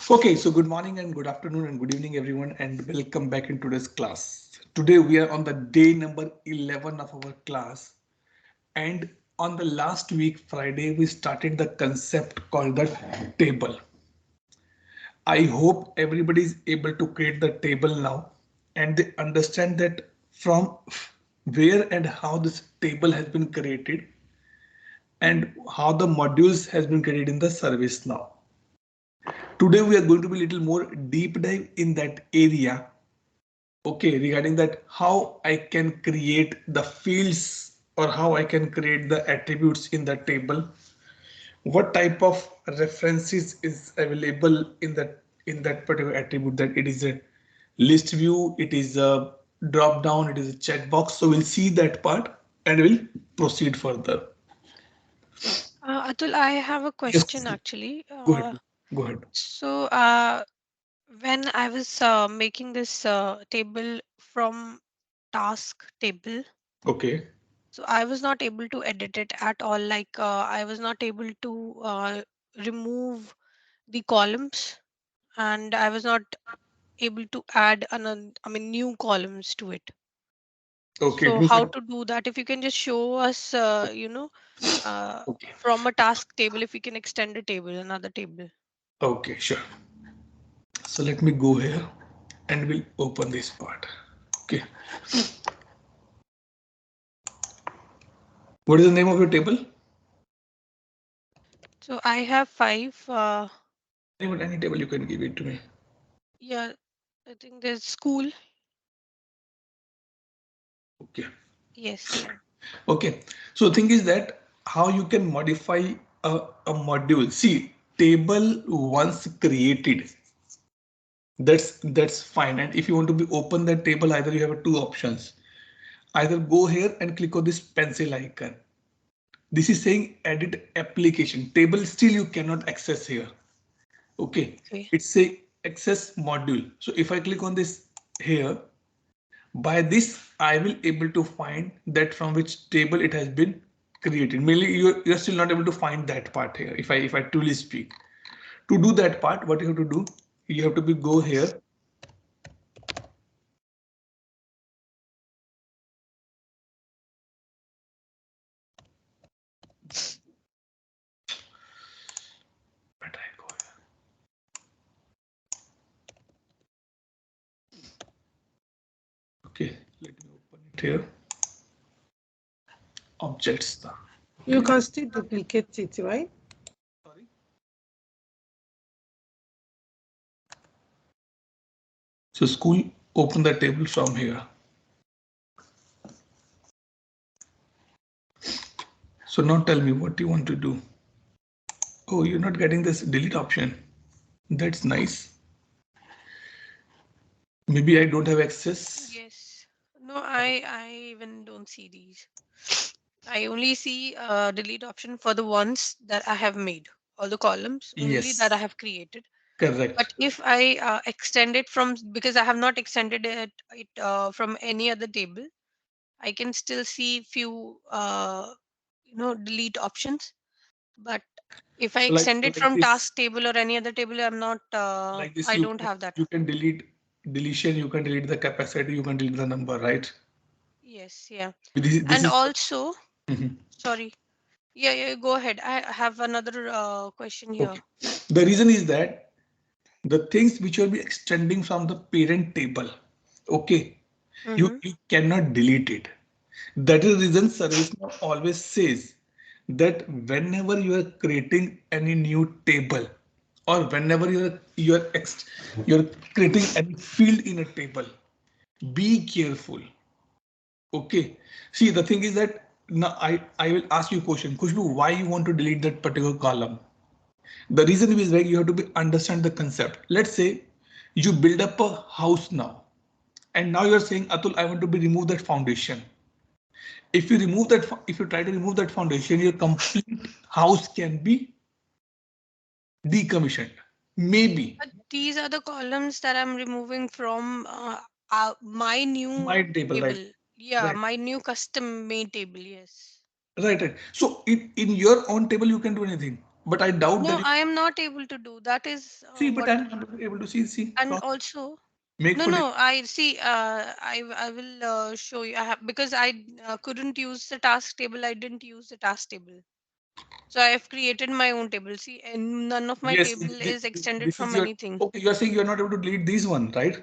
Okay, so good morning and good afternoon and good evening, everyone, and welcome back in today's class. Today we are on the day number 11 of our class, and on the last week, Friday, we started the concept called the table. I hope everybody is able to create the table now and they understand that from where and how this table has been created and how the modules has been created in the service now. Today we are going to be a little more deep dive in that area. Okay, regarding that, how I can create the fields or how I can create the attributes in the table. What type of references is available in that particular attribute, that it is a list view, it is a drop down, it is a checkbox. So we'll see that part and we'll proceed further. Atul, I have a question Yes, actually. go ahead. Go ahead. When I was making this table from task table, Okay. so I was not able to edit it at all. I was not able to remove the columns, and I was not able to add new columns to it. Okay. It So means how that, to do that? If you can just show us, okay. from a task table, if we can extend a table, another table. Okay, sure. So let me go here and we'll open this part. Okay. What is the name of your table? So I have five. Any table you can give it to me. Yeah, I think there's school. Okay. Yes, yeah. Okay. So the thing is that how you can modify a module. See, table once created, that's fine. And if you want to be open that table, either you have two options. Either go here and click on this pencil icon. This is saying edit application. Table still you cannot access here. Okay. Okay. It's say access module. So if I click on this here, by this I will able to find that from which table it has been created. Mainly you're still not able to find that part here. If I truly speak, to do that part, what you have to do, you have to be go here. But I go here. Okay, let me open it here. Objects. You can still duplicate it, right? Sorry. So school, open the table from here. So now tell me what you want to do. Oh, you're not getting this delete option. That's nice. Maybe I don't have access. Yes. No, I even don't see these. I only see delete option for the ones that I have made, all the columns only that I Yes, have created. But correct. if I extend it from, because I have not extended it from any other table, I can still see few delete options. But if I So extend it like from this, task table or any other table, I'm not. like this, I don't have that. you can delete deletion. You can delete the capacity. You can delete the number, right? Yes, yeah. This And is also, Mhm. sorry. Yeah, yeah, go ahead. I have another question here. Okay. The reason is that the things which will be extending from the parent table, okay, Mm-hmm. you cannot delete it. That is the reason ServiceNow always says that whenever you are creating any new table or whenever you're creating any field in a table, be careful. Okay. See, the thing is that now I will ask you a question. Kushbu, why you want to delete that particular column? The reason is like you have to be understand the concept. Let's say you build up a house now, and now you're saying, Atul, I want to be remove that foundation. If you remove that, if you try to remove that foundation, your complete house can be decommissioned. Maybe But these are the columns that I'm removing from my new my table, right? table. Yeah, Right. my new custom made table. Yes. Right. Right. So in your own table, you can do anything. but I doubt that No, you I am not able to do that. Is see, but what, I'm not able to see, and also make no, full. no. I see. I will show you. I have, because I couldn't use the task table. I didn't use the task table. So I have created my own table. See, and none of my Yes, table is extended this is from your, anything. okay. You are saying you are not able to delete this one, right?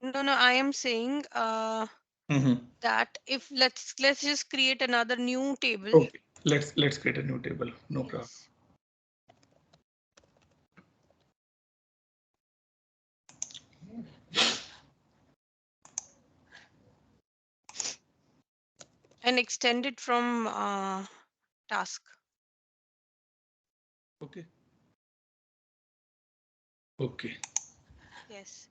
No, no. I am saying Mm-hmm. that if let's just create another new table. Okay, let's create a new table. No problem. Yes. And extend it from task. Okay. Okay. Yes.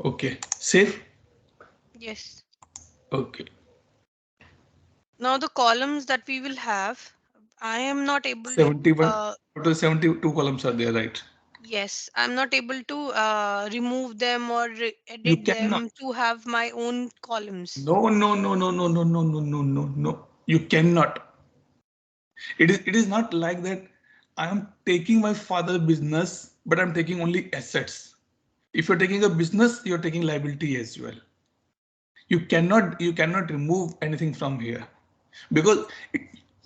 Okay. Save. Yes. Okay. Now the columns that we will have, I am not able to. 71. Total 72 columns are there, right? Yes, I'm not able to remove them or You edit cannot. them to have my own columns. No, no, no, no, no, no, no, no, no, no, no. You cannot. It is not like that. I am taking my father's business, but I'm taking only assets. If you're taking a business, you're taking liability as well. You cannot remove anything from here because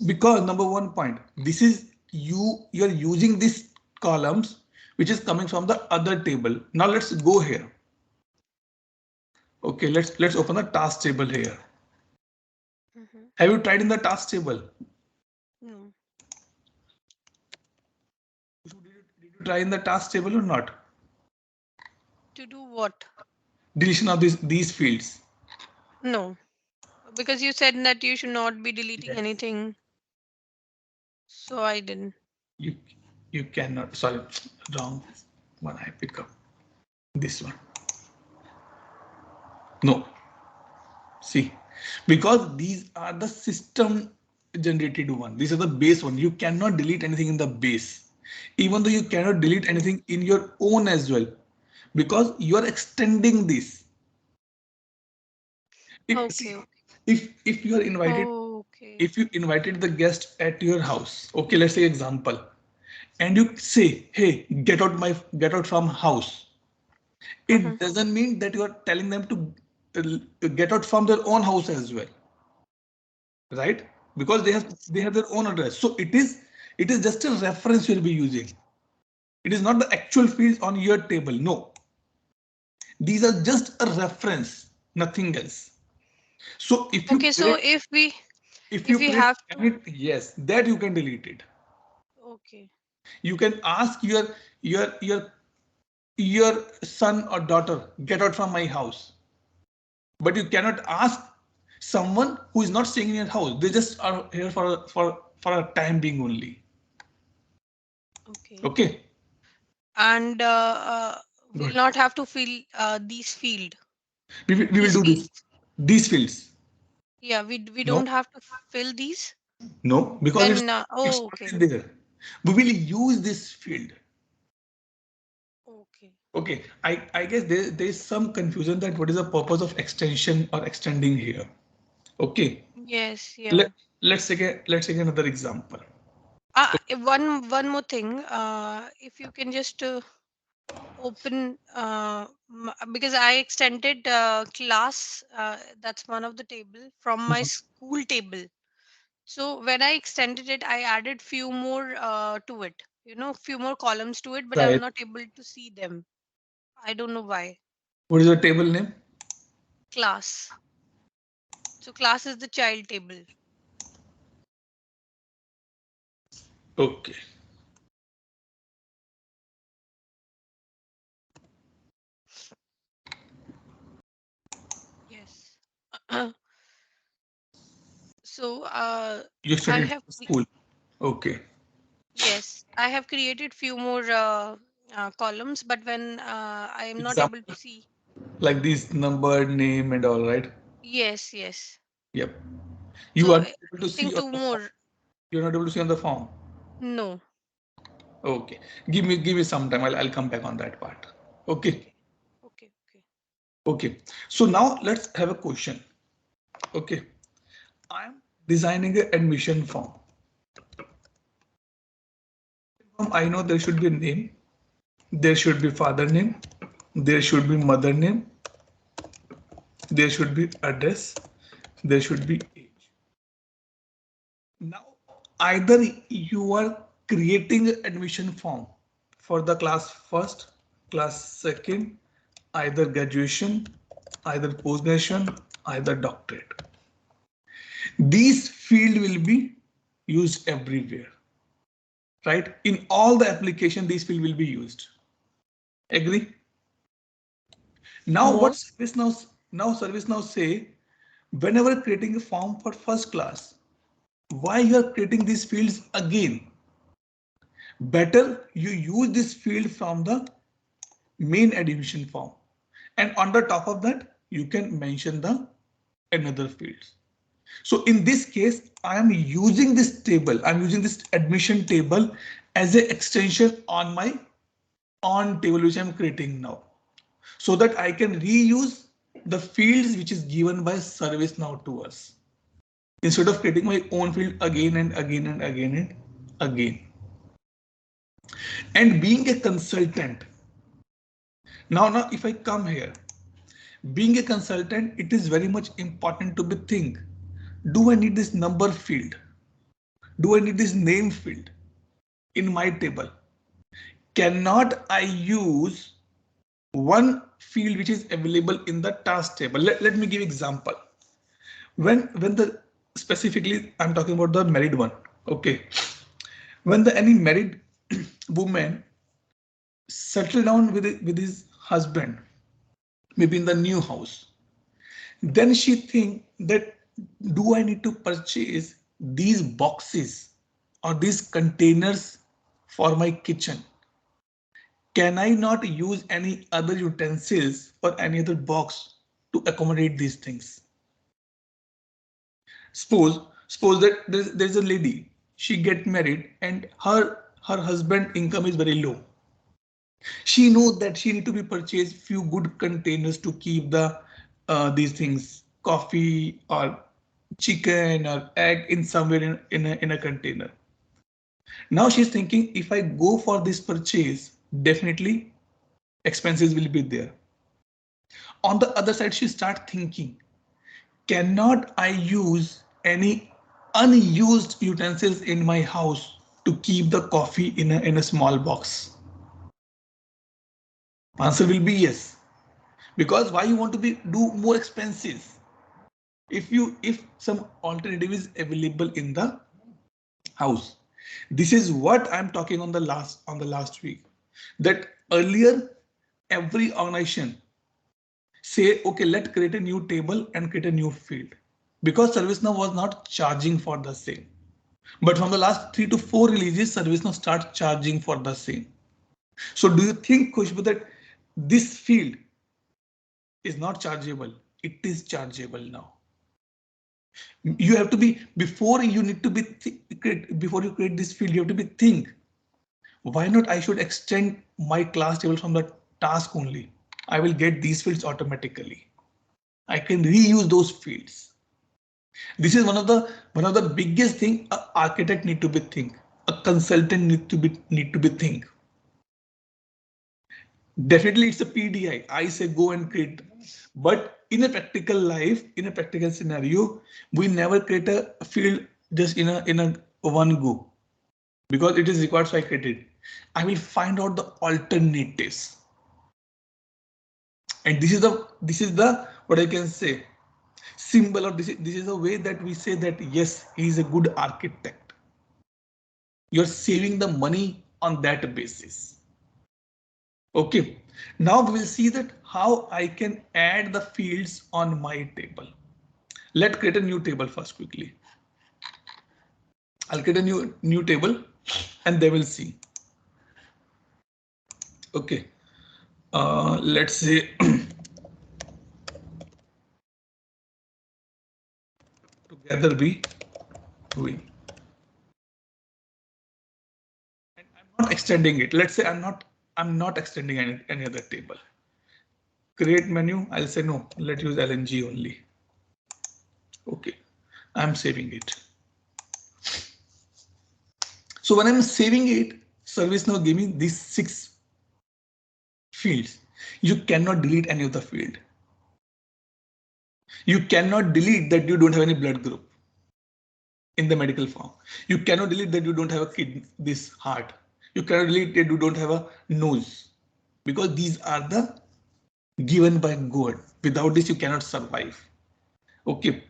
because number one point, this is you're using these columns which is coming from the other table. Now let's go here. Okay, let's open the task table here. Mhm. Have you tried in the task table? No. Did you try in the task table or not? To do what? Deletion of these fields. No. Because you said that you should not be deleting Yes. anything. So I didn't. You you cannot. Sorry, wrong one. I pick up this one. No, see, because these are the system generated one. These are the base one. You cannot delete anything in the base, even though you cannot delete Okay. anything in your own as well, because you are extending this. If see, Okay. Okay. if you are invited, Okay. if you invited the guest at your house, okay, let's say example, and you say, hey, get out from house. It Mhm. doesn't mean that you are telling them to get out from their own house as well, right? Because Yes. they have their own address. So it is just a reference you'll be using. It is not the actual fields on your table. No, these are just a reference, nothing else. So Okay. So if if you we press have to. edit, yes, that you can delete it. Okay. You can ask your your your son or daughter, get out from my house. But you cannot ask someone who is not staying in your house. They just are here for a time being only. Okay. Okay, And we'll good. not have to fill these field We will these do this. fields. These fields. Yeah, we No, don't have to fill these. no, because Then it's oh, okay. already there. We will use this field. Okay. Okay, I guess there is some confusion that what is the purpose of extension or extending here. Okay, Yes, yeah. let let's take another example. One more thing. If you can just open because I extended class. That's one of the table from my Mhm. school table. So when I extended it, I added few more to it. Few more columns to it, but I'm Right. not able to see them. I don't know why. What is the table name? Class. So class is the child table. Okay. Yes. So You I studied have school. Okay. yes, I have created few more columns, but when I am not able to Example see. like this number, name, and all, right? Yes, yes. Yep. You So are not I able to see think on two the form. more. You're not able to see on the form. No. Okay. Give me some time. I'll come back on that part. Okay. Okay. Okay. Okay. Okay. So now let's have a question. Okay. I'm designing an admission form. I know there should be a name, there should be father name, there should be mother name, there should be address, there should be age. Now, either you are creating an admission form for the class first, class second, either graduation, either post-graduation, either doctorate. These field will be used everywhere, right? In all the application, these field will be used. Agree? Now, what Yes. ServiceNow say, whenever creating a form for first class, why you are creating these fields again? Better you use this field from the main admission form, and on the top of that you can mention the another fields. So in this case, I am using this table, I'm using this admission table as an extension on my on table which I'm creating now, so that I can reuse the fields which is given by ServiceNow to us, instead of creating my own field again and again and again and again. And being a consultant, now if I come here, being a consultant, it is very much important to be think, do I need this number field? Do I need this name field in my table? Cannot I use one field which is available in the task table? Let me give example. When the specifically I'm talking about the married one. Okay. When the any married woman settle down with his husband, maybe in the new house, then she think that, do I need to purchase these boxes or these containers for my kitchen? Can I not use any other utensils or any other box to accommodate these things? Suppose that there's a lady, she get married and her husband income is very low. She knows that she need to be purchased few good containers to keep the these things, coffee or chicken or egg in somewhere in a container. Now she's thinking, if I go for this purchase, definitely expenses will be there. On the other side, she start thinking, cannot I use any unused utensils in my house to keep the coffee in a small box? Answer will be yes. Because why you want to be do more expenses if some alternative is available in the house? This is what I'm talking on the last week, that earlier every organization say, okay, let's create a new table and create a new field, because ServiceNow was not charging for the same. But from the last 3 to 4 releases, ServiceNow starts charging for the same. So do you think, Khushbu, that this field is not chargeable? It is chargeable now. You have to be, before you need to be before you create this field, you have to be think, why not I should extend my class table from the task only? I will get these fields automatically. I can reuse those fields. This is one of the biggest thing an architect need to be think, a consultant need to be think. Definitely it's a PDI. I say go and create, but in a practical life, in a practical scenario, we never create a field just in a one go, because it is required, so I create it. I will find out the alternatives, and this is the what I can say symbol, or this is a way that we say that yes, he is a good architect. You're saving the money on that basis. Okay, now we will see that how I can add the fields on my table. Let's create a new table first quickly. I'll create a new table and they will see. Okay, let's say together we win. And I'm not extending it. Let's say I'm not extending any other table. Create menu. I'll say no. Let's use LNG only. Okay. I'm saving it. So when I'm saving it, ServiceNow gave me these 6 fields. You cannot delete any of the field. You cannot delete that you don't have any blood group in the medical form. You cannot delete that you don't have a kidney, this heart. You cannot delete that you don't have a nose, because these are the given by God. Without this, you cannot survive. Okay.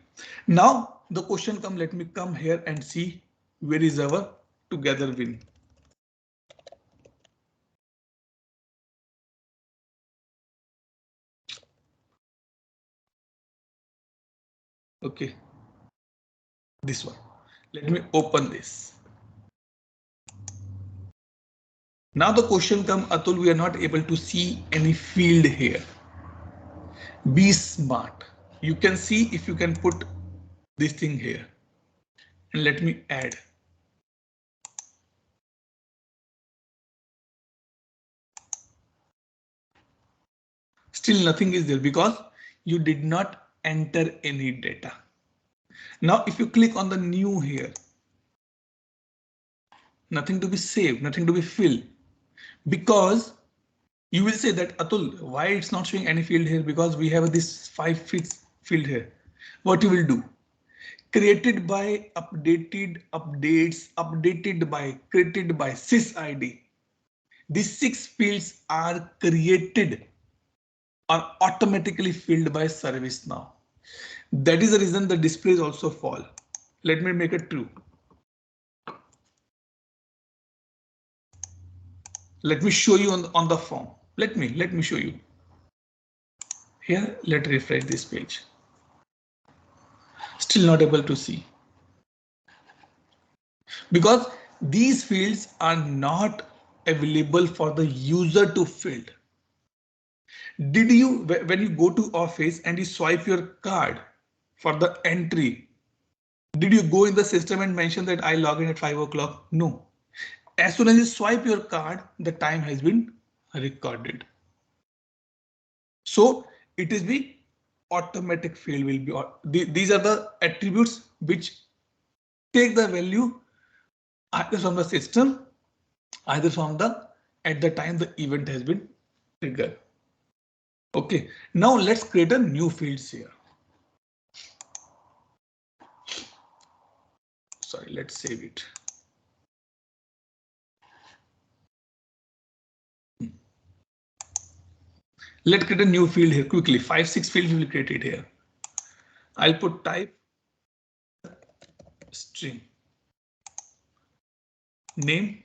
Now the question come. Let me come here and see where is our together win. Okay. This one. Let me open this. Now the question come, Atul, we are not able to see any field here. Be smart. You can see if you can put this thing here. And let me add. Still nothing is there because you did not enter any data. Now if you click on the new here, nothing to be saved, nothing to be filled, because you will say that, Atul, why it's not showing any field here? Because we have this 5 field here. What you will do? Created by, updated, updates, updated by, created by, sys-id. These 6 fields are created or automatically filled by ServiceNow. That is the reason the displays also fall. Let me make it true. Let me show you on the form. Let me show you. Here, let's refresh this page. Still not able to see. Because these fields are not available for the user to fill. Did you, when you go to office and you swipe your card for the entry, did you go in the system and mention that I log in at 5 o'clock? No. As soon as you swipe your card, the time has been recorded. So it is the automatic field will be, these are the attributes which take the value either from the system, either from the, at the time the event has been triggered. Okay, now let's create a new fields here. Sorry, let's save it. Let's create a new field here quickly. 5, 6 fields will be created here. I'll put type string, name,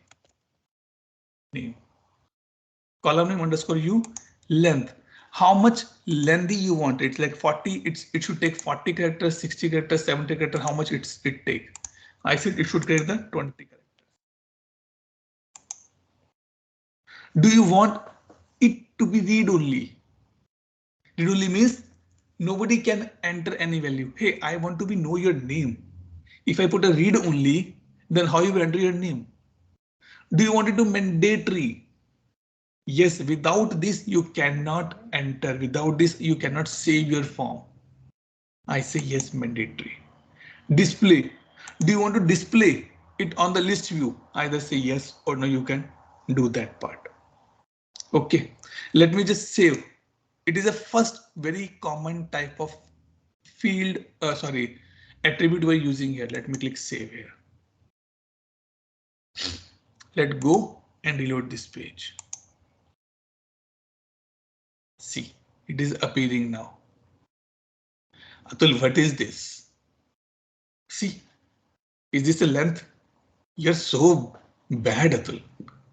column name underscore u, length. How much lengthy you want? It's like 40. It should take 40 characters, 60 characters, 70 characters. How much it take? I said it should create the 20 characters. Do you want it to be read only? Read only means nobody can enter any value. Hey, I want to be know your name. If I put a read only, then how you will enter your name? Do you want it to mandatory? Yes, without this you cannot enter. Without this you cannot save your form. I say yes, mandatory. Display. Do you want to display it on the list view? Either say yes or no, you can do that part. Okay, let me just save. It is a first very common type of field, attribute we're using here. Let me click save here. Let go and reload this page. See, it is appearing now. Atul, what is this? See, is this a length? You're so bad, Atul,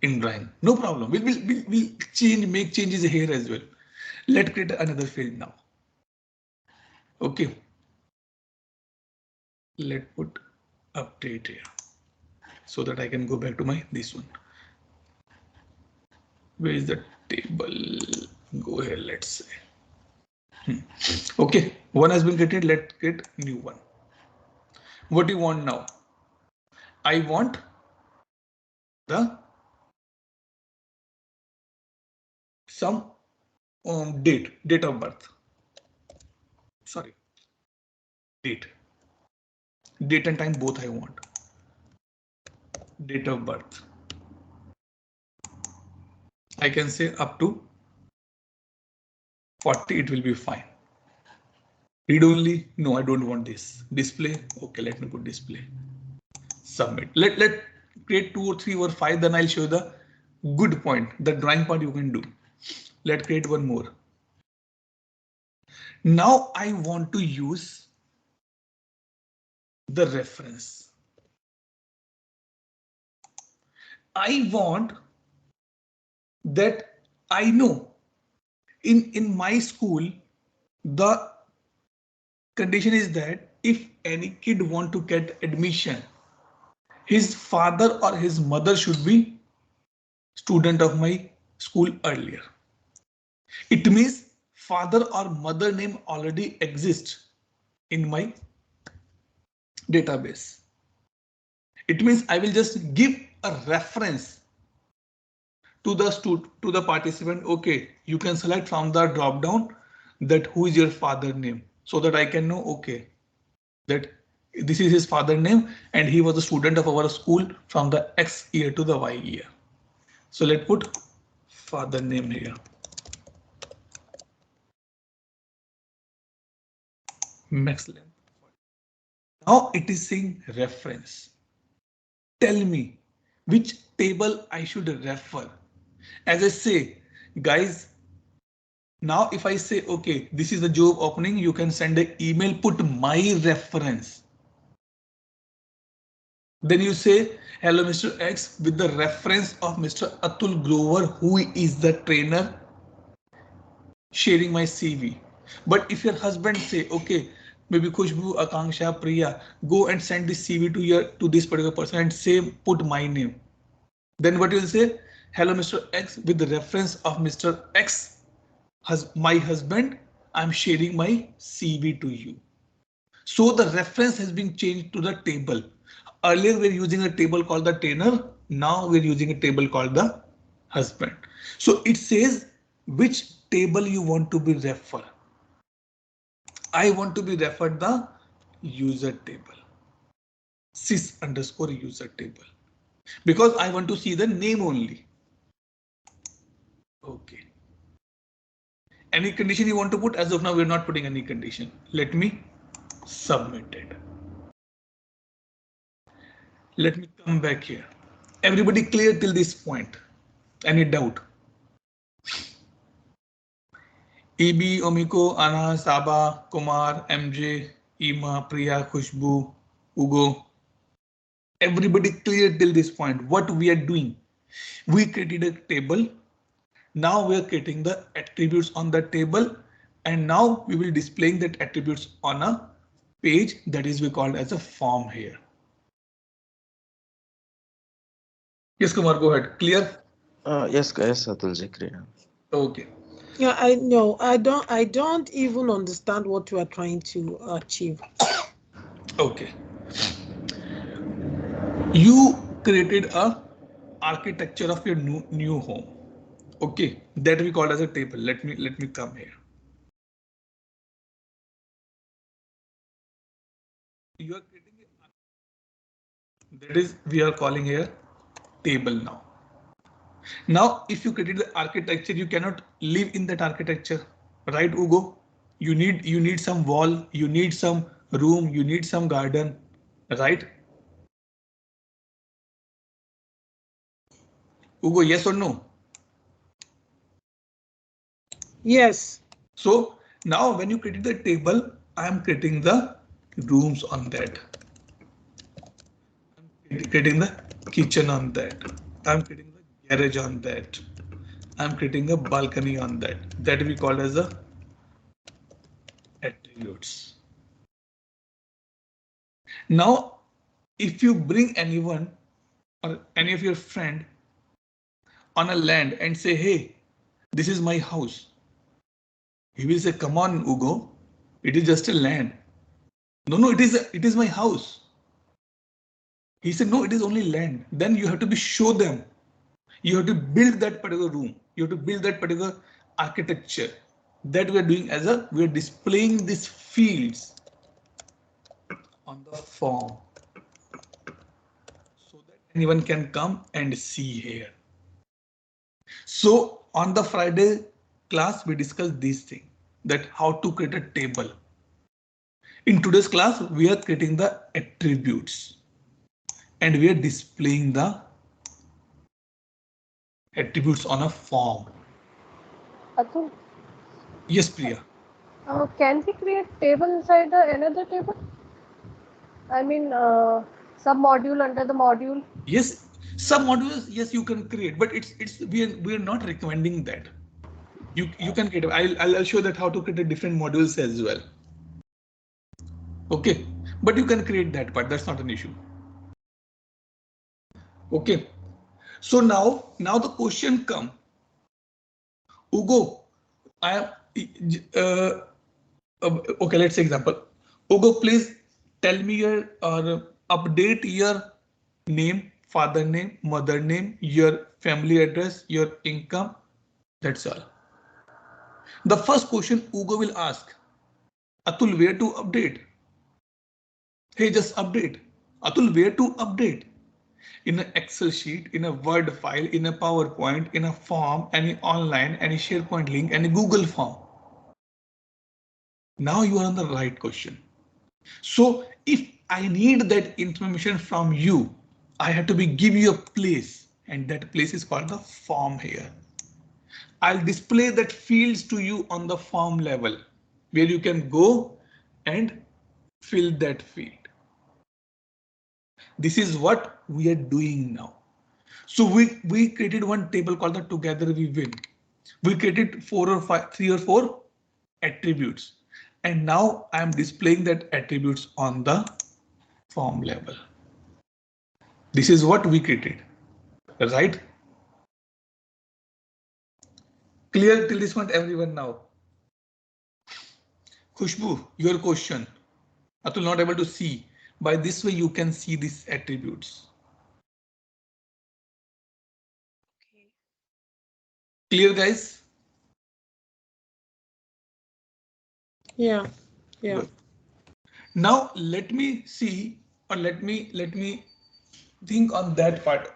in drawing. No problem. We'll change, make changes here as well. Let's create another field now. Okay. Let's put update here so that I can go back to my this one. Where is the table? Go here, let's say. Okay, one has been created. Let's create new one. What do you want now? I want the some date of birth. Sorry, date. Date and time both I want. Date of birth. I can say up to 40, it will be fine. Read only, no, I don't want this. Display, okay, let me put display. Submit. Let create 2 or 3 or 5, then I'll show you the good point, the drawing part you can do. Let's create one more. Now I want to use the reference. I want that I know in my school, the condition is that if any kid want to get admission, his father or his mother should be student of my school earlier. It means father or mother name already exists in my database. It means I will just give a reference to the participant. Okay, you can select from the drop down that who is your father name, so that I can know, okay, that this is his father name and he was a student of our school from the X year to the Y year. So let's put father name here. Max length. Now it is saying reference. Tell me which table I should refer. As I say, guys, now if I say, okay, this is the job opening, you can send an email, put my reference. Then you say, hello, Mr. X, with the reference of Mr. Atul Grover, who is the trainer, sharing my CV. But if your husband say, okay, maybe Khushbu, Akanksha, Priya, go and send this CV to this particular person and say, put my name. Then what you will say, hello, Mr. X, with the reference of Mr. X, my husband, I'm sharing my CV to you. So the reference has been changed to the table. Earlier we're using a table called the trainer. Now we're using a table called the husband. So it says which table you want to be referred. I want to be referred the user table. Sys underscore user table. Because I want to see the name only. Okay. Any condition you want to put? As of now, we're not putting any condition. Let me submit it. Let me come back here. Everybody clear till this point? Any doubt? EB, Omiko, Anna, Saba, Kumar, MJ, Ima, Priya, Khushbu, Ugo. Everybody clear till this point? What we are doing? We created a table. Now we are creating the attributes on the table, and now we will displaying that attributes on a page that is we called as a form here. Yes, Kumar, go ahead. Clear? Yes, Atulji, clear. Okay. Yeah, I know. I don't even understand what you are trying to achieve. Okay. You created a architecture of your new home. Okay, that we call as a table. Let me come here. You are creating that is we are calling here table now. Now, if you created the architecture, you cannot live in that architecture, right, Ugo? You need some wall, you need some room, you need some garden, right? Ugo, yes or no? Yes. So now when you created the table, I am creating the rooms on that. I'm creating the kitchen on that. I'm creating the garage on that. I'm creating a balcony on that. That we call as the attributes. Now, if you bring anyone or any of your friend on a land and say, hey, this is my house. He will say, come on, Ugo, it is just a land. No, it is my house. He said, no, it is only land. Then you have to show them. You have to build that particular room. You have to build that particular architecture. That we are doing we are displaying these fields on the form so that anyone can come and see here. So on the Friday class, we discussed this thing, that how to create a table. In today's class, we are creating the attributes and we are displaying the attributes on a form. Atul, Yes, Priya. can we create table inside another table? I mean, sub-module under the module. Yes, some modules, yes, you can create, but we are not recommending that. You can create. I'll show that how to create a different modules as well. Okay, but you can create that part. That's not an issue. Okay, so now the question come. Ugo, I am okay. Let's say example. Ugo, please tell me your or update your name, father name, mother name, your family address, your income. That's all. The first question Ugo will ask, Atul, where to update? Hey, just update. Atul, where to update? In an Excel sheet, in a Word file, in a PowerPoint, in a form, any online, any SharePoint link, any Google form. Now you are on the right question. So if I need that information from you, I have to give you a place, and that place is called the form here. I'll display that fields to you on the form level where you can go and fill that field. This is what we are doing now. So we created one table called the Together We Win. We created 3 or 4 attributes. And now I am displaying that attributes on the form level. This is what we created, right? Clear till this point, everyone now? Khushbu, your question. Atul not able to see. By this way, you can see these attributes. Okay. Clear, guys? Yeah. Yeah. Good. Now let me see, or let me think on that part.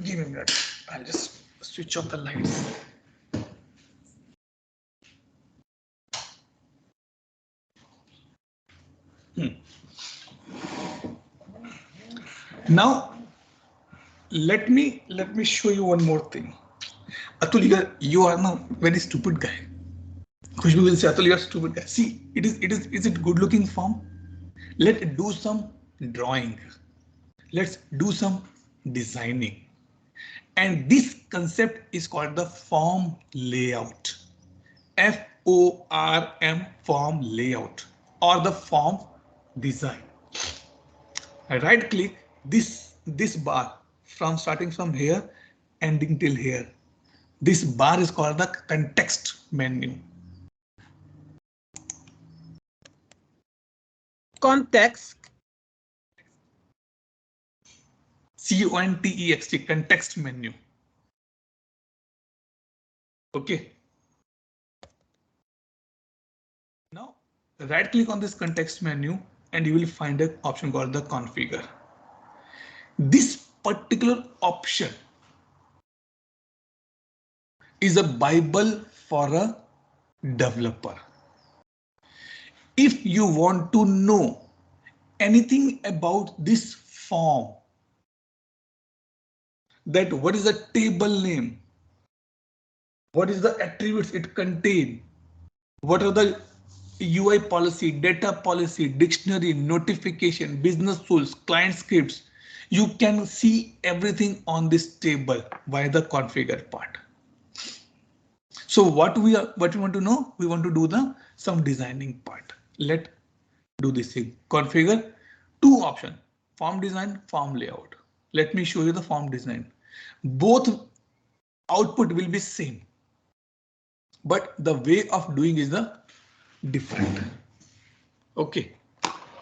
Give me a minute. I'll just switch off the lights. Now let me show you one more thing. Atul, you are now very stupid guy. Khushbu will say, Atul, you're a stupid guy. See, is it good looking form? Let's do some drawing. Let's do some designing. And this concept is called the form layout. FORM, form layout, or the form design. I right click this bar from starting from here ending till here. This bar is called the context menu. Context. CONTEXT, context menu. Okay. Now right click on this context menu and you will find an option called the configure. This particular option is a Bible for a developer. If you want to know anything about this form, that what is the table name, what is the attributes it contains, what are the UI policy, data policy, dictionary, notification, business tools, client scripts, you can see everything on this table via the configure part. So what we want to know, we want to do some designing part. Let do this thing. Configure 2 options, form design, form layout. Let me show you the form design. Both output will be same, but the way of doing is the different. Okay,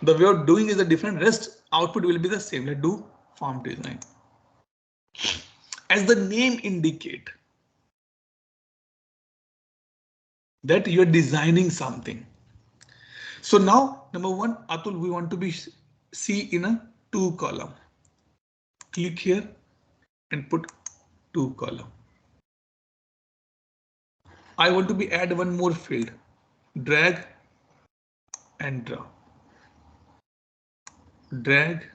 the way of doing is the different. Rest output will be the same. Let's do form design. As the name indicate that you're designing something. So now number 1, Atul, we want to be see in a 2 column. Click here and put 2 column. I want to be add one more field. Drag and drop. Drag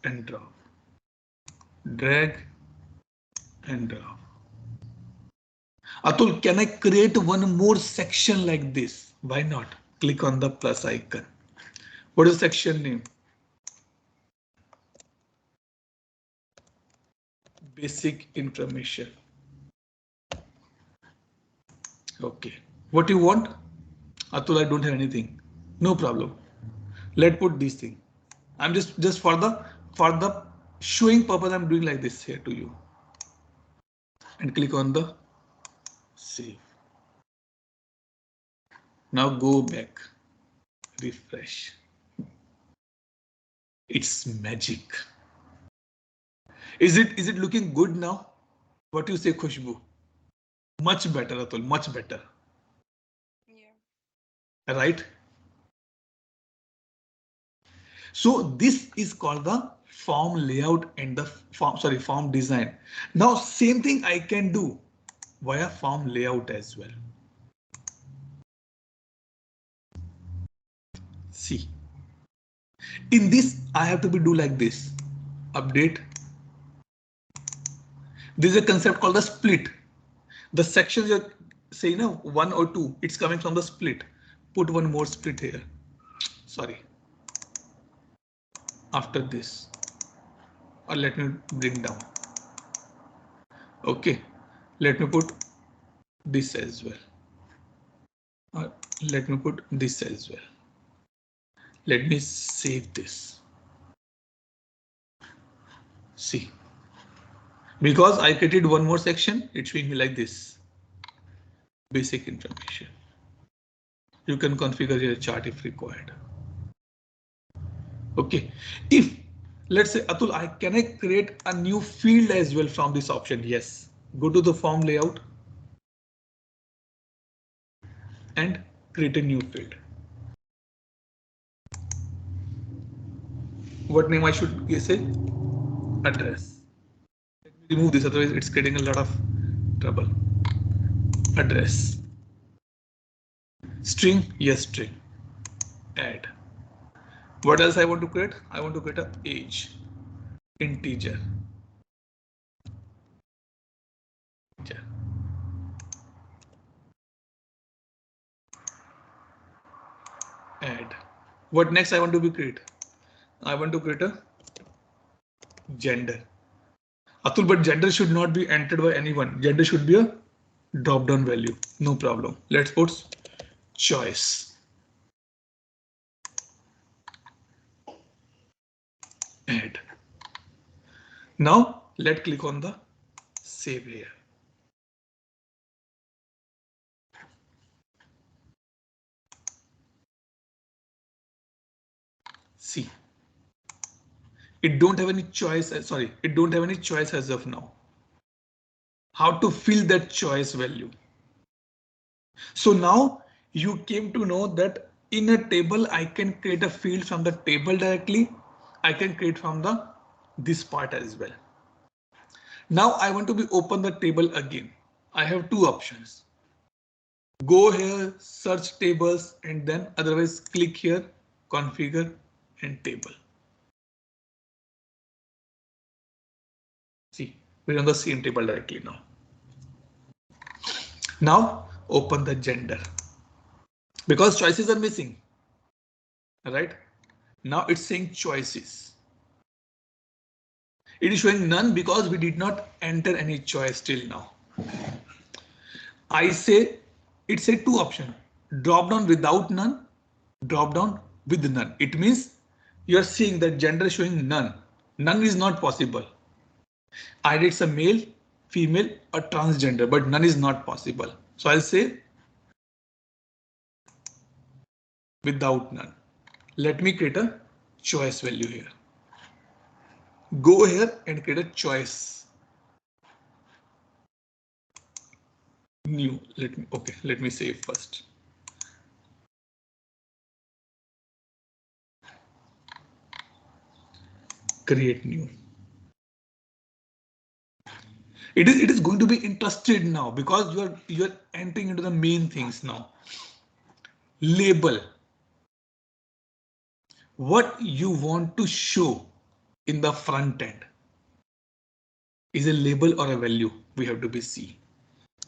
and drop. Drag and drop. Atul, can I create one more section like this? Why not? Click on the plus icon. What is the section name? Basic information. Okay. What you want? Atul, I don't have anything. No problem. Let's put this thing. I'm just for the showing purpose, I'm doing like this here to you. And click on the save. Now go back. Refresh. It's magic. Is it looking good now? What do you say, Khushbu? Much better, Atul, much better. Yeah. Right? So this is called the form layout and the form design. Now same thing I can do via form layout as well. See, in this I have to do like this. Update. This is a concept called the split. The sections you're saying, 1 or 2, it's coming from the split. Put one more split here. Sorry. After this, or let me bring down. Okay, let me put this as well. Or let me put this as well. Let me save this. See, because I created one more section, it's showing me like this. Basic information. You can configure your chart if required. Okay, if let's say Atul, can I create a new field as well from this option? Yes. Go to the form layout and create a new field. What name I should say? Address. Let me remove this, otherwise it's creating a lot of trouble. Address. String, yes, string. Add. What else I want to create? I want to create a age. Integer. Add. What next I want to create? I want to create a gender. Atul, but gender should not be entered by anyone. Gender should be a drop down value. No problem. Let's put choice. Add. Now let's click on the save here. See, it don't have any choice. Sorry, it don't have any choice as of now. How to fill that choice value? So now you came to know that in a table I can create a field from the table directly. I can create from the this part as well. Now I want to be open the table again. I have two options. Go here, search tables, and then otherwise click here, configure and table. See, we're on the same table directly now. Now open the gender because choices are missing. Right now it's saying choices. It is showing none because we did not enter any choice till now. I say it said two options: drop down without none, drop down with none. It means you are seeing that gender showing none. None is not possible. Either it's a male, female, or transgender, but none is not possible. So I'll say without none. Let me create a choice value here. Go here and create a choice. New. Let me save first. create new. It is going to be interested now because you're entering into the main things now. Label what you want to show in the front end is a label or a value. We have to be C.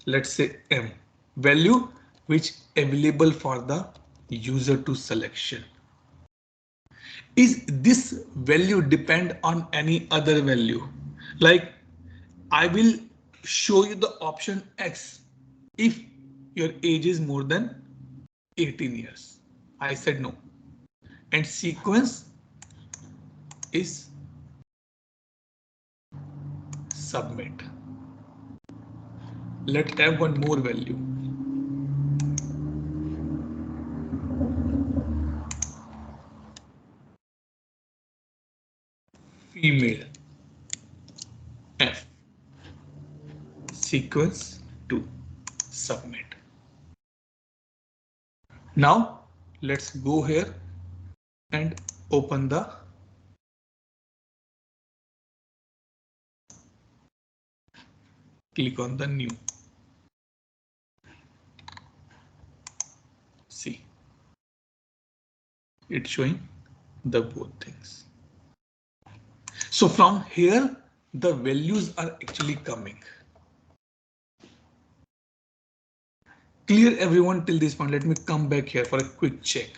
Let's say M, value which available for the user to selection. Is this value depend on any other value? Like I will show you the option X if your age is more than 18 years. I said no. And sequence is submit. Let's have one more value. Female F sequence to submit. Now let's go here and open the click on the new. See, it's showing the both things. So from here, the values are actually coming. Clear everyone till this point. Let me come back here for a quick check.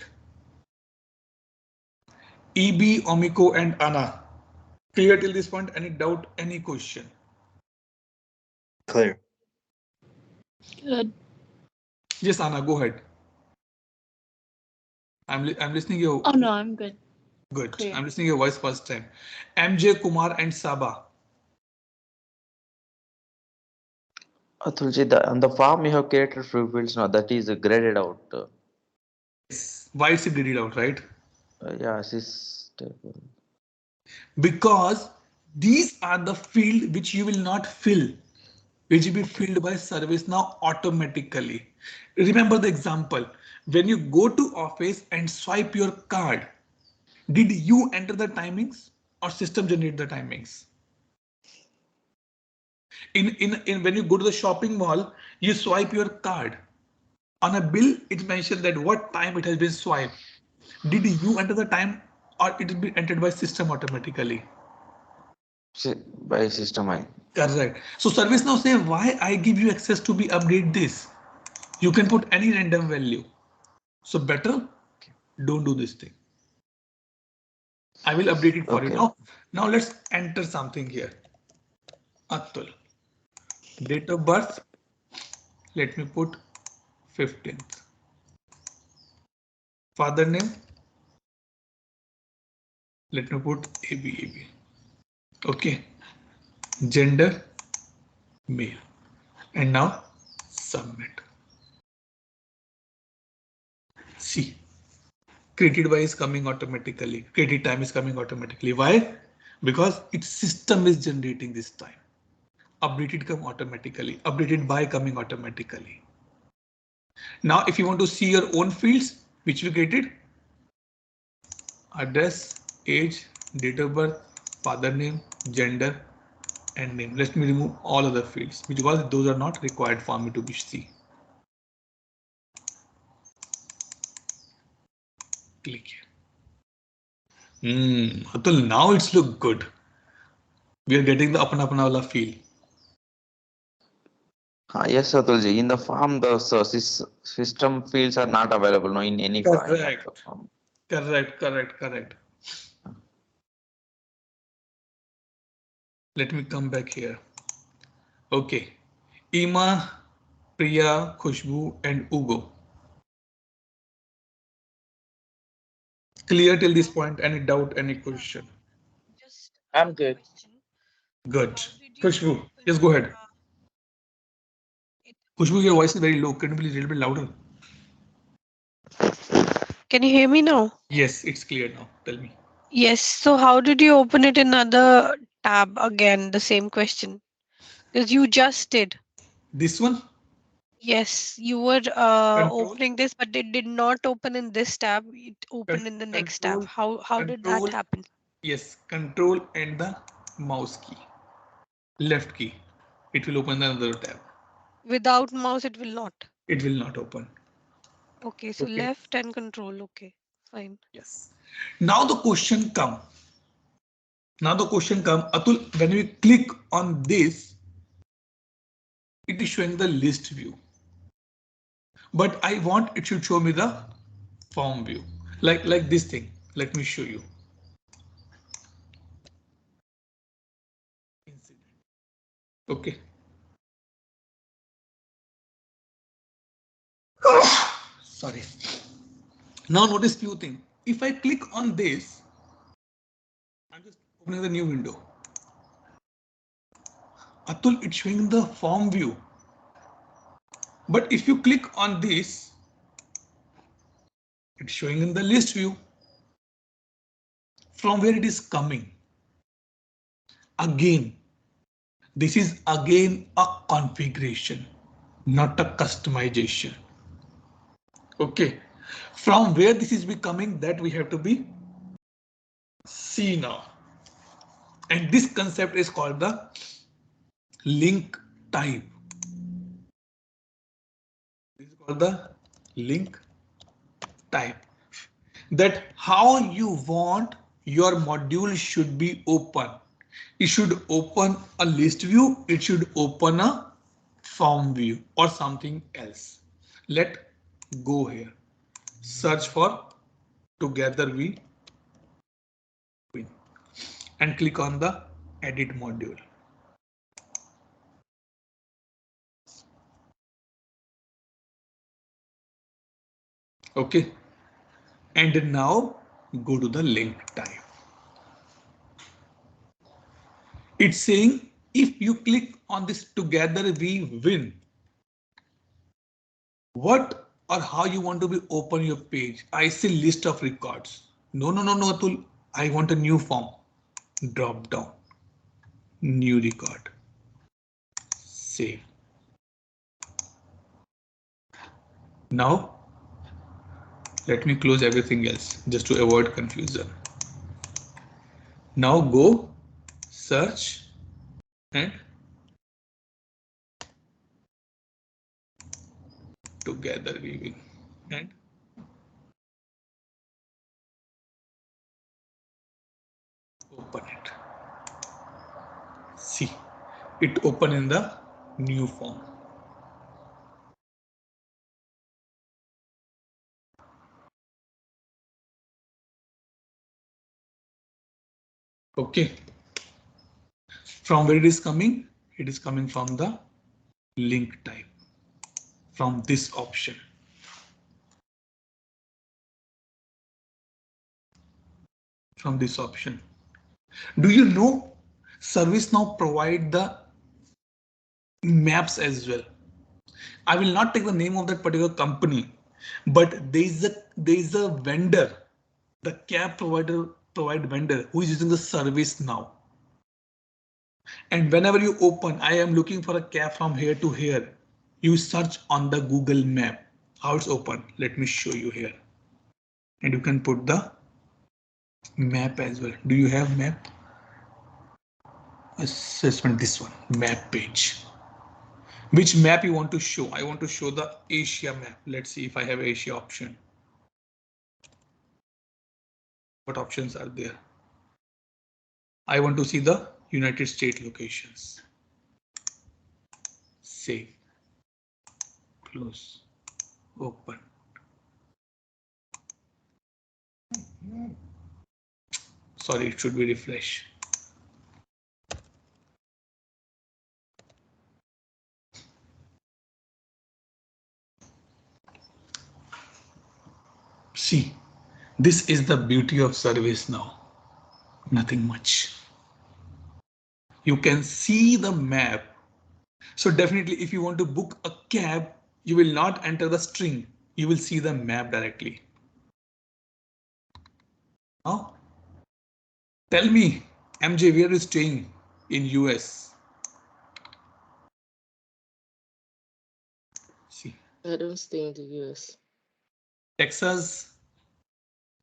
EB, Omiko and Anna. Clear till this point? Any doubt, any question? Clear. Good. Yes, Anna, go ahead. I'm listening your. Oh no, I'm good. Good. Clear. I'm listening your voice first time. MJ, Kumar and Saba. Tulsi, on the form you have created few fields now, that is graded out. Yes. Why it's graded out, right? Yeah, assist. Because these are the field which you will not fill, which will be filled by ServiceNow automatically. Remember the example. When you go to office and swipe your card, did you enter the timings or system generate the timings? In when you go to the shopping mall, you swipe your card. On a bill, it mentions that what time it has been swiped. Did you enter the time or it will be entered by system automatically? By system I. Correct. So ServiceNow say why I give you access to be update this. You can put any random value. So better don't do this thing. I will update it for you. Now let's enter something here. Atul. Date of birth. Let me put 15th. Father name. Let me put AB. Okay. Gender. Male. And now submit. See. Created by is coming automatically. Created time is coming automatically. Why? Because its system is generating this time. Updated come automatically. Updated by coming automatically. Now, if you want to see your own fields, which we created, address, age, date of birth, father name, gender, and name. Let me remove all other fields because those are not required for me to be see. Click here. Atul, now it's look good. We are getting the apna wala feel. Yes, Atulji. In the form, the system fields are not available no, in any form. Correct. Let me come back here. Okay. Ima, Priya, Khushbu, and Ugo. Clear till this point? Any doubt, any question? Just I'm good. question. Good. How did you Khushbu, open yes, go ahead. it? Khushbu, your voice is very low. Can you please a little bit louder? Can you hear me now? Yes, it's clear now. Tell me. Yes. So how did you open it in another tab again? The same question. Because you just did. This one? Yes, you were Control. opening this, but it did not open in this tab. It opened in the next tab. Control. How did that Control. happen? Yes, control and the mouse key, left key. It will open another tab. Without mouse, it will not. It will not open. Okay, so Okay. left and control. Okay, fine. Yes. Now the question come. Atul, when we click on this, it is showing the list view. But I want it should show me the form view. Like this thing. Let me show you. Okay. Sorry. Now notice few things. If I click on this, I'm just opening the new window. Atul, it's showing the form view. But if you click on this, it's showing in the list view. From where it is coming. Again, this is again a configuration, not a customization. Okay. From where this is becoming, that we have to be see now. And this concept is called the link type. This is called the link type. That how you want your module should be open. It should open a list view. It should open a form view or something else. Let go here. Search for together we win and click on the edit module. Okay. And now go to the link type. It's saying if you click on this together we win, what or how you want to be open your page. I see list of records. No, Atul. I want a new form. Drop down. New record. Save. Now let me close everything else just to avoid confusion. Now go search and together we win and open it. See, it open in the new form. Okay. From where it is coming? It is coming from the link type. From this option. From this option. Do you know ServiceNow provide the maps as well? I will not take the name of that particular company, but there is a vendor, the cab provide vendor who is using the ServiceNow. And whenever you open, I am looking for a cab from here to here. You search on the Google map. How it's open? Let me show you here. And you can put the map as well. Do you have map? Assessment, this one, map page. Which map you want to show? I want to show the Asia map. Let's see if I have Asia option. What options are there? I want to see the United States locations. Save. Close. Open. Sorry, it should be refresh. See, this is the beauty of ServiceNow. Nothing much. You can see the map. So definitely if you want to book a cab, you will not enter the string. You will see the map directly. Now, tell me, MJ, where are you staying in US? See, I don't stay in the US. Texas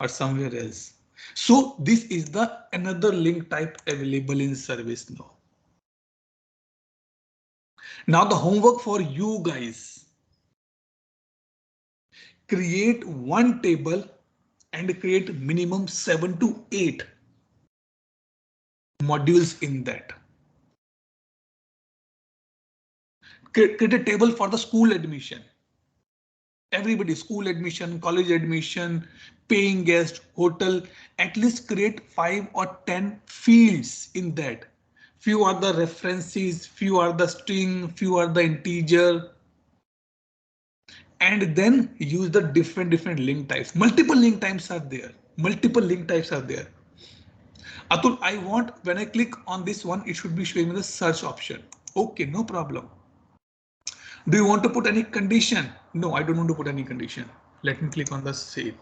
or somewhere else. So this is the another link type available in ServiceNow. Now the homework for you guys, create one table and create minimum 7 to 8 modules in that. Create a table for the school admission. Everybody, school admission, college admission, paying guest, hotel, at least create 5 or 10 fields in that. Few are the references, few are the string, few are the integer. And then use the different link types. Multiple link types are there. Multiple link types are there. Atul, I want when I click on this one, it should be showing me the search option. Okay, no problem. Do you want to put any condition? No, I don't want to put any condition. Let me click on the save.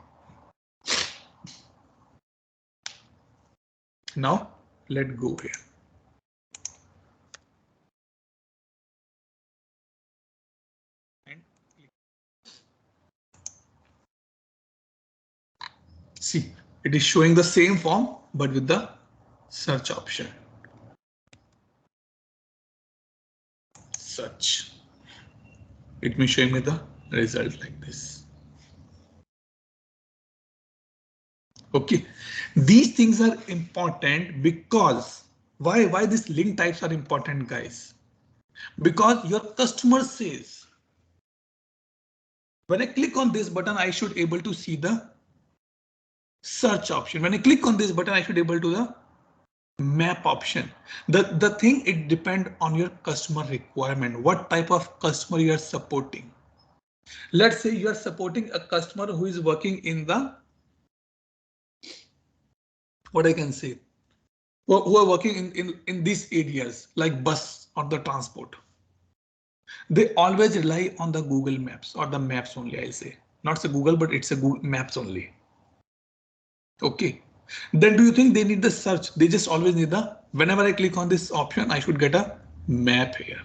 Now let go here. And see, it is showing the same form, but with the search option. Search. It may show me the result like this. Okay, these things are important because why these link types are important, guys? Because your customer says when I click on this button, I should able to see the search option. When I click on this button, I should able to the map option. The thing, it depend on your customer requirement, what type of customer you are supporting. Let's say you are supporting a customer who is working in the, what I can say, who are working in these areas like bus or the transport. They always rely on the Google Maps or the maps only, I say. Not say Google, but it's a Google Maps only. Okay. Then do you think they need the search? They just always need the, whenever I click on this option, I should get a map here.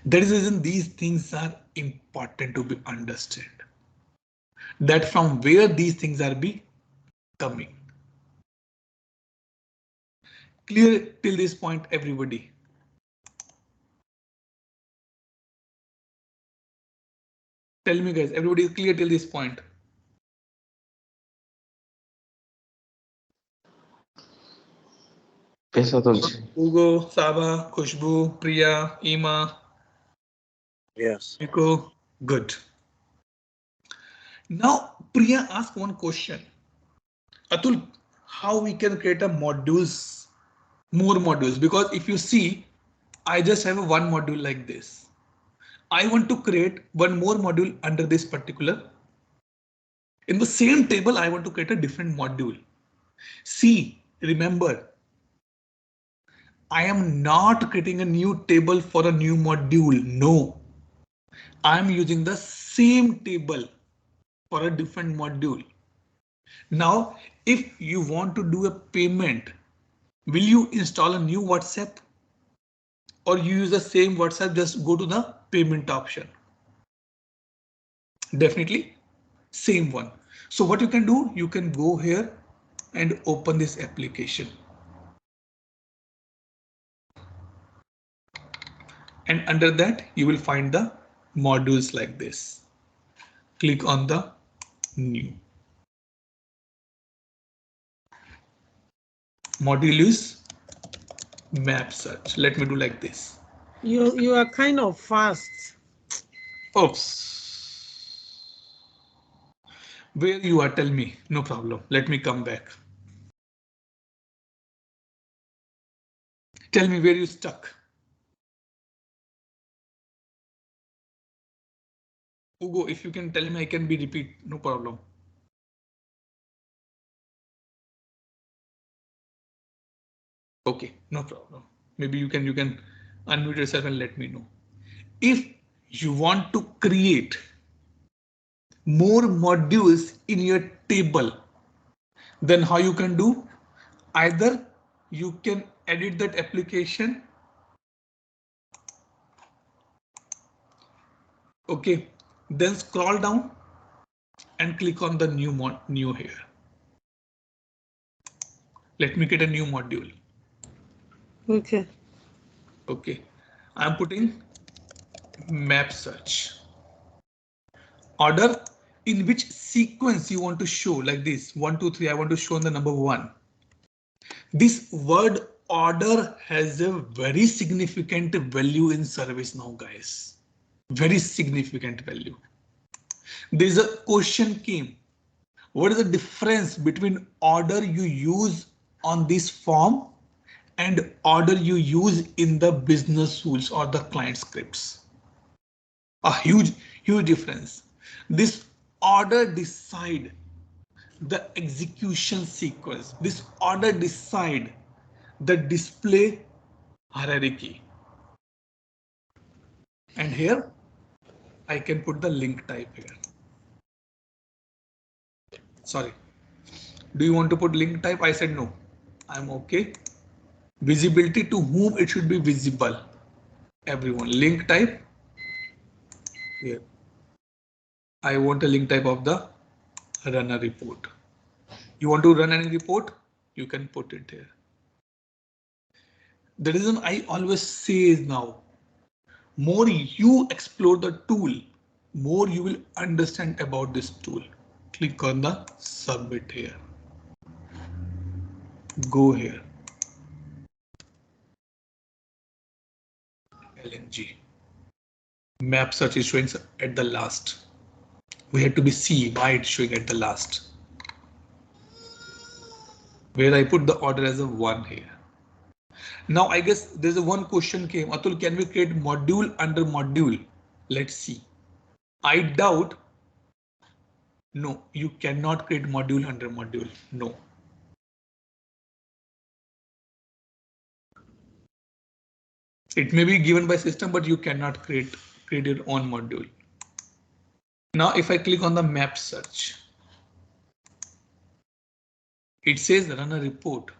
That is the reason these things are important to be understood. That from where these things are be coming. Clear till this point, everybody? Tell me, guys, everybody is clear till this point? Yes, Atulji. Hugo, Saba, Khushbu, Priya, Ima. Yes. Nico, good. Now, Priya asked one question. Atul, how we can create a modules, more modules? Because if you see, I just have a one module like this. I want to create one more module under this particular. In the same table, I want to create a different module. See, remember, I am not creating a new table for a new module. No, I am using the same table for a different module. Now, if you want to do a payment, will you install a new WhatsApp or you use the same WhatsApp, just go to the payment option? Definitely same one. So what you can do, you can go here and open this application. And under that, you will find the modules like this. Click on the new. Module is map search. Let me do like this. You are kind of fast. Oops. Where you are, tell me. No problem. Let me come back. Tell me where you stuck. Hugo, if you can tell me, I can be repeat. No problem. Okay, no problem. Maybe you can unmute yourself and let me know. If you want to create more modules in your table, then how you can do? Either you can edit that application. Okay, then scroll down and click on the new here. Let me create a new module. Okay. Okay. I'm putting map search. Order in which sequence you want to show, like this 1 2 3. I want to show on the number 1. This word order has a very significant value in ServiceNow, guys. Very significant value. There's a question came. What is the difference between order you use on this form and order you use in the business rules or the client scripts? A huge difference. This order decide the execution sequence. This order decide the display hierarchy. And here I can put the link type here. Sorry. Do you want to put link type? I said no. I'm okay. Visibility to whom it should be visible. Everyone. Link type here. I want a link type of the runner report. You want to run any report? You can put it here. The reason I always say is now, more you explore the tool, more you will understand about this tool. Click on the submit here. Go here. LNG. Map search is showing at the last. We had to be see why it's showing at the last. Where I put the order as a 1 here. Now I guess there's a one question came. Atul, can we create module under module? Let's see. I doubt. No, you cannot create module under module. No. It may be given by system, but you cannot create your own module. Now, if I click on the map search, it says run a report.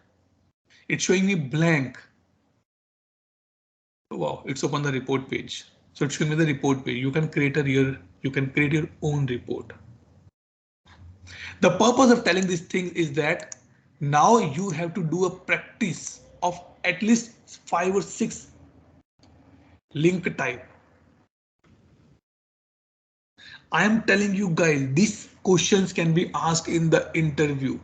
It's showing me blank. Wow, it's open the report page. So it's showing me the report page. You can create your own report. The purpose of telling this thing is that now you have to do a practice of at least 5 or 6 link type. I am telling you guys, these questions can be asked in the interview.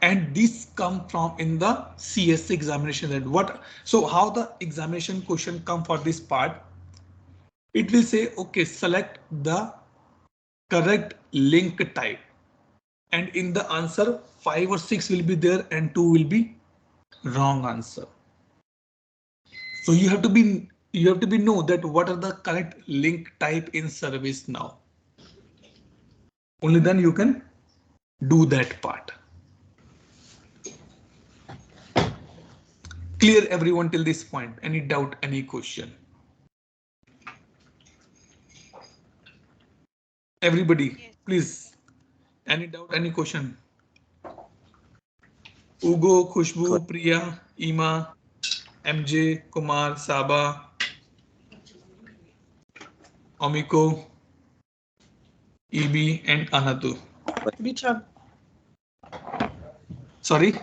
And this come from in the CS examination. That what, so how the examination question come for this part? It will say, okay, select the correct link type. And in the answer, 5 or 6 will be there and 2 will be wrong answer. So you have to be know that what are the correct link type in ServiceNow. Only then you can do that part. Clear everyone till this point? Any doubt, any question? Everybody, yes. Please. Any doubt, any question? Ugo, Khushbu, Priya, Ima, MJ, Kumar, Saba, Omiko, EB, and Anatu. Richard. Sorry?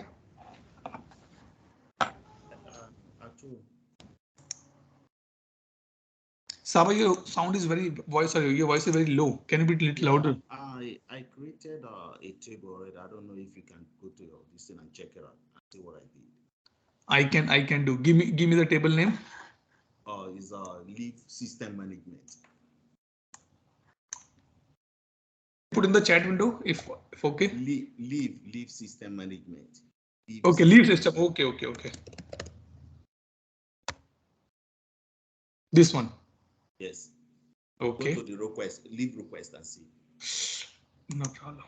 Saba, your sound is very your voice is very low. Can you be a little louder? I created a table already. I don't know if you can go to this thing and check it out and see what I did. I can do. Give me the table name. Is leave system management. Put in the chat window if okay. Leave system management. Okay, leave system. Okay. This one. Yes. Okay. Go to the request, leave request and see. No problem.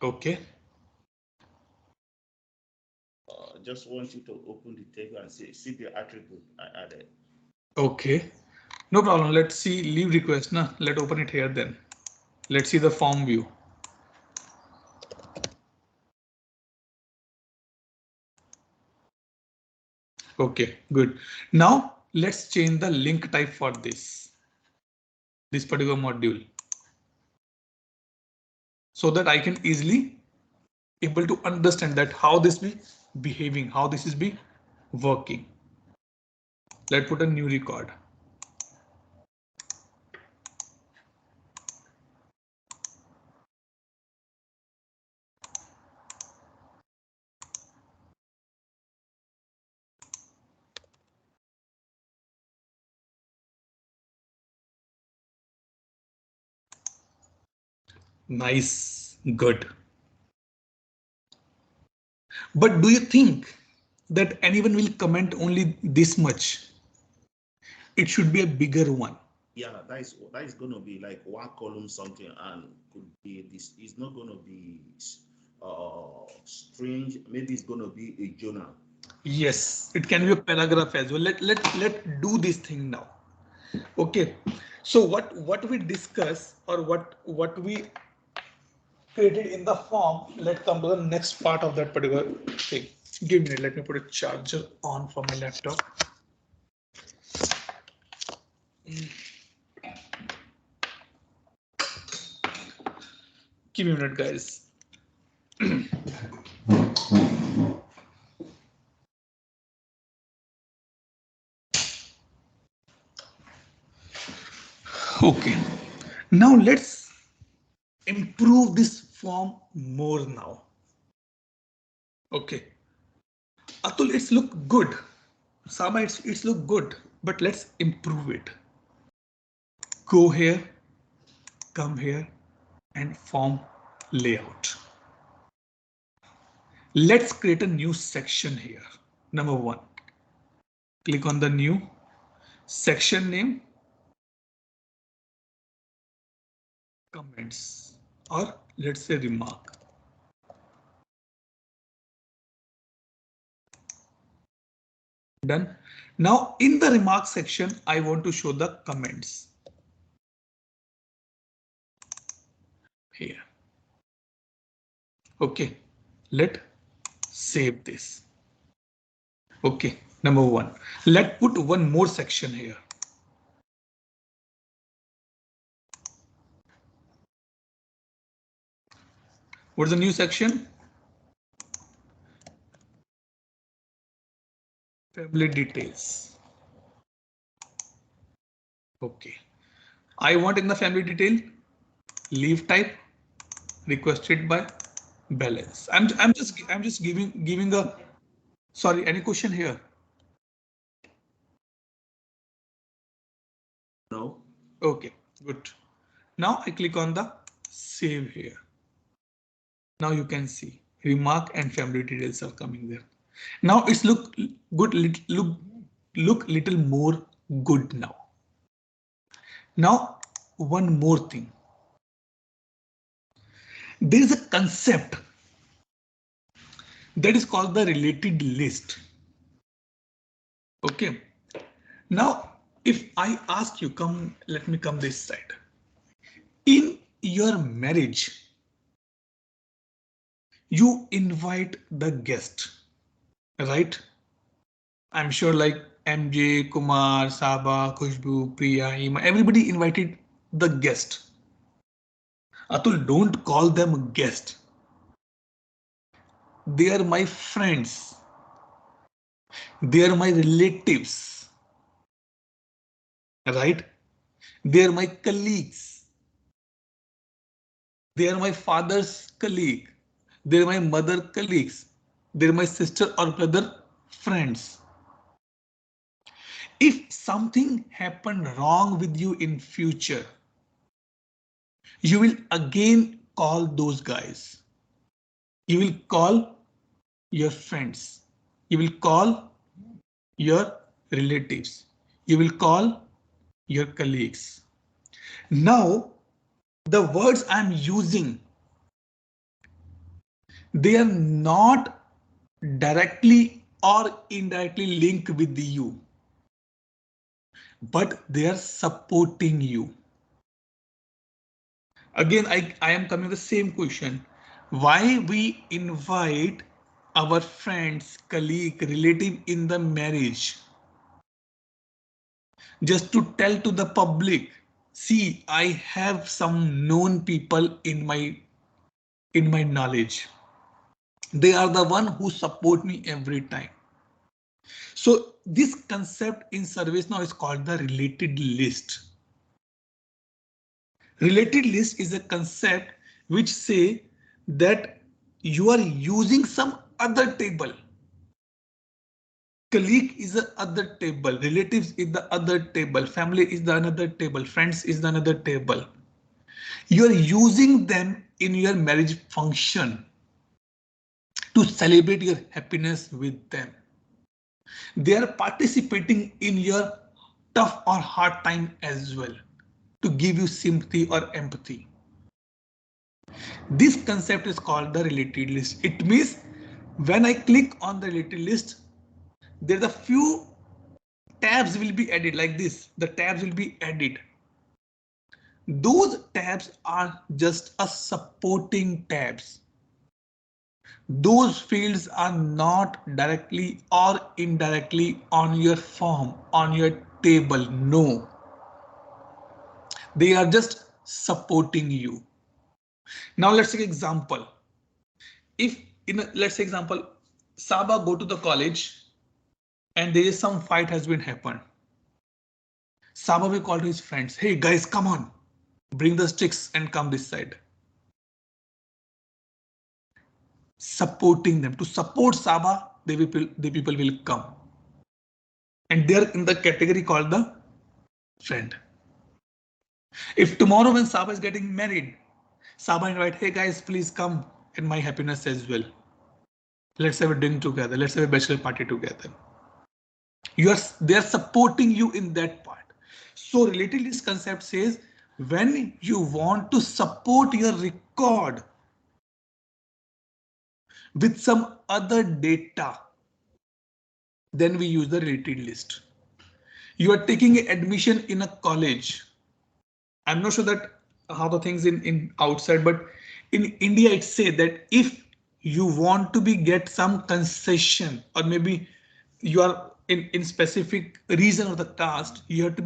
Okay. Just want you to open the table and see the attribute I added. Okay. No problem. Let's see leave request. Nah, let's open it here then. Let's see the form view. Okay, good. Now let's change the link type for this particular module. so that I can easily able to understand that how this be behaving, how this is be working. Let's put a new record. Nice, good. But do you think that anyone will comment only this much? It should be a bigger one. Yeah, that is going to be like one column something, and could be this. It's not going to be strange. Maybe it's going to be a journal. Yes, it can be a paragraph as well. Let do this thing now. Okay. So what we discuss, or what we created in the form, let's come to the next part of that particular thing. Give me a minute, let me put a charger on for my laptop. Give me a minute, guys. Okay, now let's improve this form more now. Okay, Atul, it's look good. Sama, it's look good, but let's improve it. Go here, come here, and form layout. Let's create a new section here. Number one, click on the new section name, comments, or let's say remark. Done. Now in the remark section, I want to show the comments here. Okay, let save this. Okay, number one. Let's put one more section here. What's the new section? Family details. Okay. I want in the family detail leave type requested by balance. I'm just giving a, sorry, any question here? No. Okay, good. Now I click on the save here. Now you can see remark and family details are coming there. Now it's look good, look little more good now. Now one more thing. There is a concept that is called the related list. Okay. Now if I ask you, come, let me come this side. In your marriage, you invite the guest, right? I'm sure like MJ, Kumar, Saba, Khushbu, Priya, Ima, everybody invited the guest. Atul, don't call them guest. They are my friends. They are my relatives. Right? They are my colleagues. They are my father's colleague. They are my mother colleagues. They are my sister or brother friends. If something happened wrong with you in future, you will again call those guys. You will call your friends. You will call your relatives. You will call your colleagues. Now, the words I'm using, they are not directly or indirectly linked with you, but they are supporting you. Again, I am coming to the same question. Why we invite our friends, colleague, relative in the marriage? Just to tell to the public, see, I have some known people in my in my knowledge. They are the one who support me every time. So this concept in ServiceNow is called the related list. Related list is a concept which say that you are using some other table. Colleague is the other table, relatives is the other table, family is the another table, friends is the another table. You are using them in your marriage function to celebrate your happiness with them. They are participating in your tough or hard time as well to give you sympathy or empathy. This concept is called the related list. It means when I click on the related list, there's a few tabs will be added like this. The tabs will be added. Those tabs are just a supporting tabs. Those fields are not directly or indirectly on your form, on your table. No, they are just supporting you. Now let's take example. If let's say example, Saba go to the college and there is some fight has been happened. Saba will call to his friends. Hey guys, come on, bring the sticks and come this side. Supporting them. To support Saba, the people will come. And they're in the category called the friend. If tomorrow when Saba is getting married, Saba invite, hey guys, please come in my happiness as well. Let's have a drink together. Let's have a bachelor party together. They're supporting you in that part. So related list concept says when you want to support your record with some other data, then we use the related list. You are taking admission in a college. I'm not sure that how the things in outside, but in India it says that if you want to get some concession or maybe you are in specific reason of the caste, you have to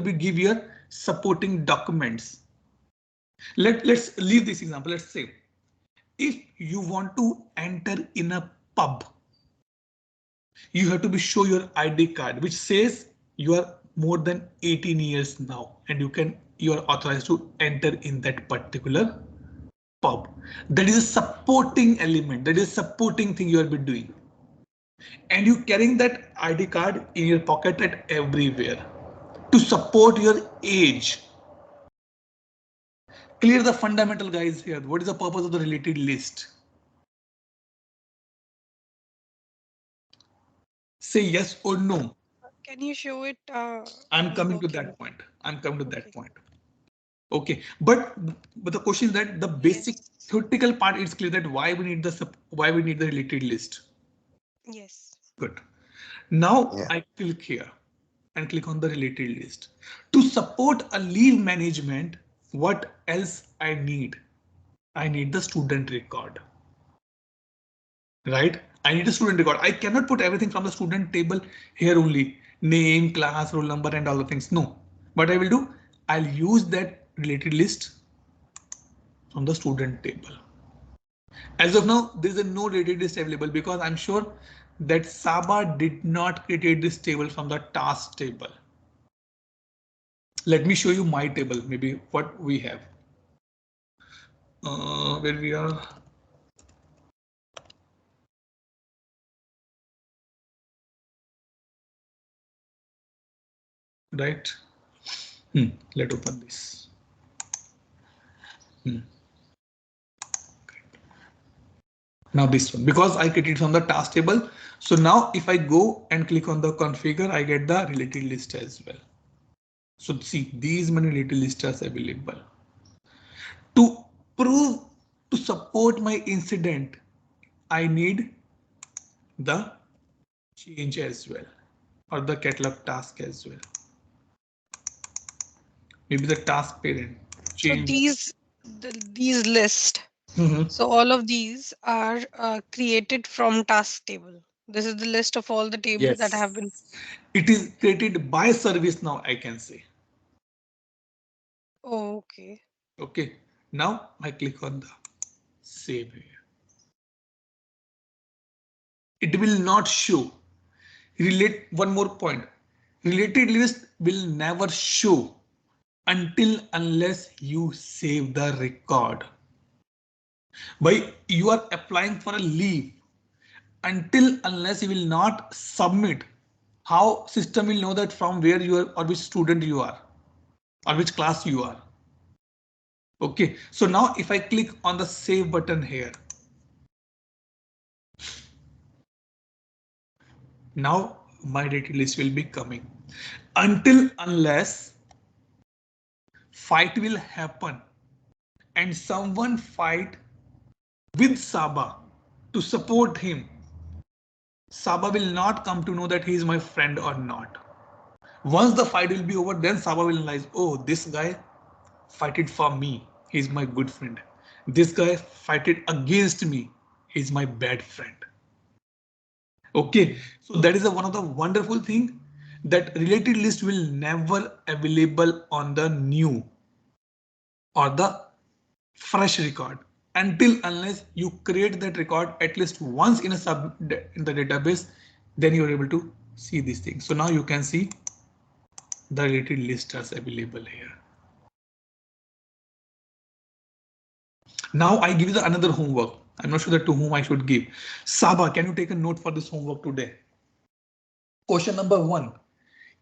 be give your supporting documents. Let's leave this example. Let's say if you want to enter in a pub, you have to be show your ID card which says you are more than 18 years now and you are authorized to enter in that particular pub. That is a supporting element. That is a supporting thing you will be doing. And you carrying that ID card in your pocket at everywhere to support your age. Clear the fundamental guys here. What is the purpose of the related list? Say yes or no. Can you show it? I'm coming to that point. I'm coming to that point. Okay, but the question is that the basic theoretical part is clear that why we need the related list. Yes. Good. Now I click here and click on the related list. To support a leave management, what else I need? I need the student record. Right? I need a student record. I cannot put everything from the student table here only. Name, class, roll number and all the things. No. What I will do, I'll use that related list from the student table. As of now, there is no related list available because I'm sure that Saba did not create this table from the task table. Let me show you my table, maybe what we have. Where we are. Right. Let's open this. Now this one, because I created from the task table. So now if I go and click on the configure, I get the related list as well. So see, these many related lists are available. To prove, to support my incident, I need the change as well, or the catalog task as well. Maybe the task parent change. So these list. So all of these are created from task table. This is the list of all the tables that have been. It is created by ServiceNow, I can say. Oh, okay. Okay. Now I click on the save here. It will not show. One more point. Related list will never show until unless you save the record. By you are applying for a leave, until unless you will not submit, how system will know that from where you are or which student you are or which class you are. Okay, so now if I click on the save button here, now my data list will be coming. Until unless fight will happen and someone fight with Saba to support him, Saba will not come to know that he is my friend or not. Once the fight will be over, then Saba will realize, oh, this guy fighted for me. He's my good friend. This guy fighted against me. He's my bad friend. Okay, so that is one of the wonderful thing that related list will never available on the new or the fresh record until unless you create that record at least once in in the database, then you are able to see these things. So now you can see the related list is available here. Now I give you another homework. I'm not sure that to whom I should give. Saba, can you take a note for this homework today? Question number 1.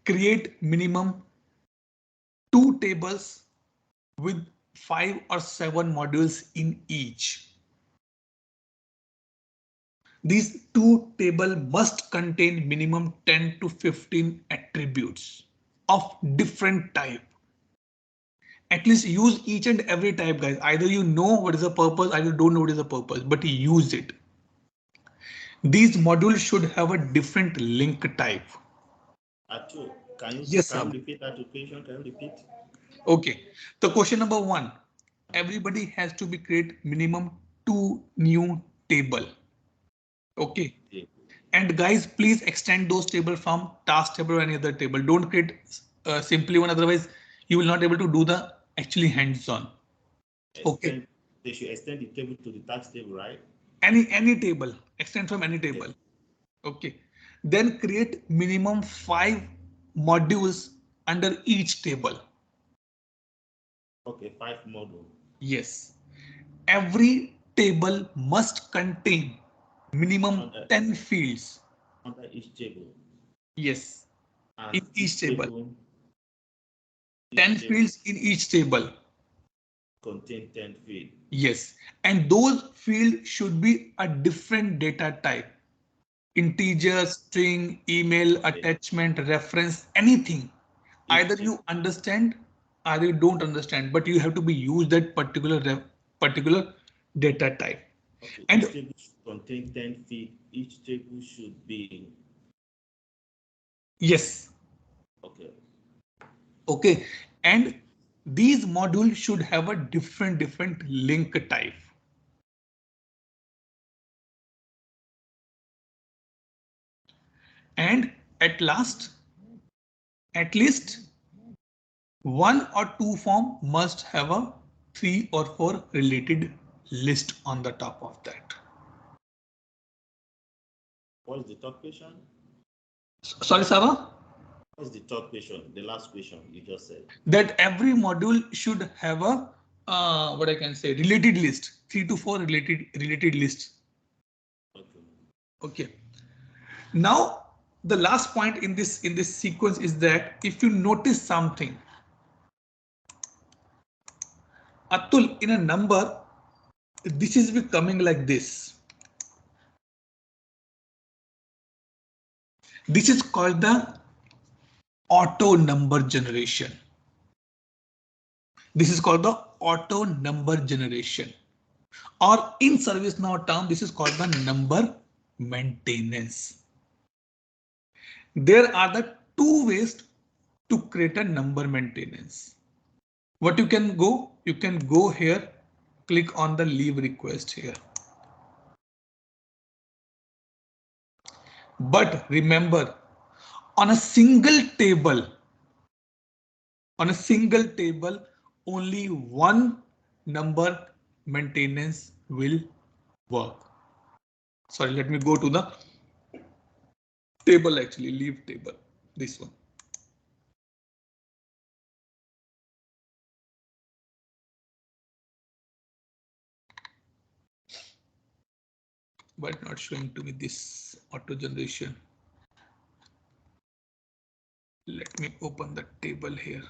Create minimum 2 tables with 5 or 7 modules in each. These 2 tables must contain minimum 10 to 15 attributes of different type. At least use each and every type, guys. Either you know what is the purpose, either you don't know what is the purpose, but use it. These modules should have a different link type. Atu, can you repeat that equation? Can you repeat? Okay. The question number 1. Everybody has to be create minimum 2 new table. Okay. Yeah. And guys, please extend those table from task table or any other table. Don't create simply one, otherwise you will not able to do the actually hands-on. Okay. They should extend the table to the task table, right? Any table, extend from any table. Okay. Then create minimum 5 modules under each table. Okay, 5 modules. Yes. Every table must contain minimum 10 fields. Under each table. Yes. And in each table. 10 fields in each table. Contain 10 fields. Yes. And those fields should be a different data type. Integer, string, email, attachment, reference, anything. Either you understand, either you don't understand, but you have to be used that particular data type. Okay. And each table should contain 10 fields. Each table should be. Yes. Okay. Okay. And these modules should have a different link type. And at least 1 or 2 form must have a 3 or 4 related list on the top of that. What is the third question? Sorry, Sava? What's the third question? The last question you just said. That every module should have a what I can say related list, 3 to 4 related lists. Okay. Okay. Now the last point in this sequence is that if you notice something, Atul, in a number, this is becoming like this. This is called the auto number generation. This is called the auto number generation, or in ServiceNow term, this is called the number maintenance. There are the 2 ways to create a number maintenance. What you can go here, click on the leave request here. But remember, on a single table, only one number maintenance will work. Sorry, let me go to the table, actually leave table, this one. But not showing to me this auto generation. Let me open the table here.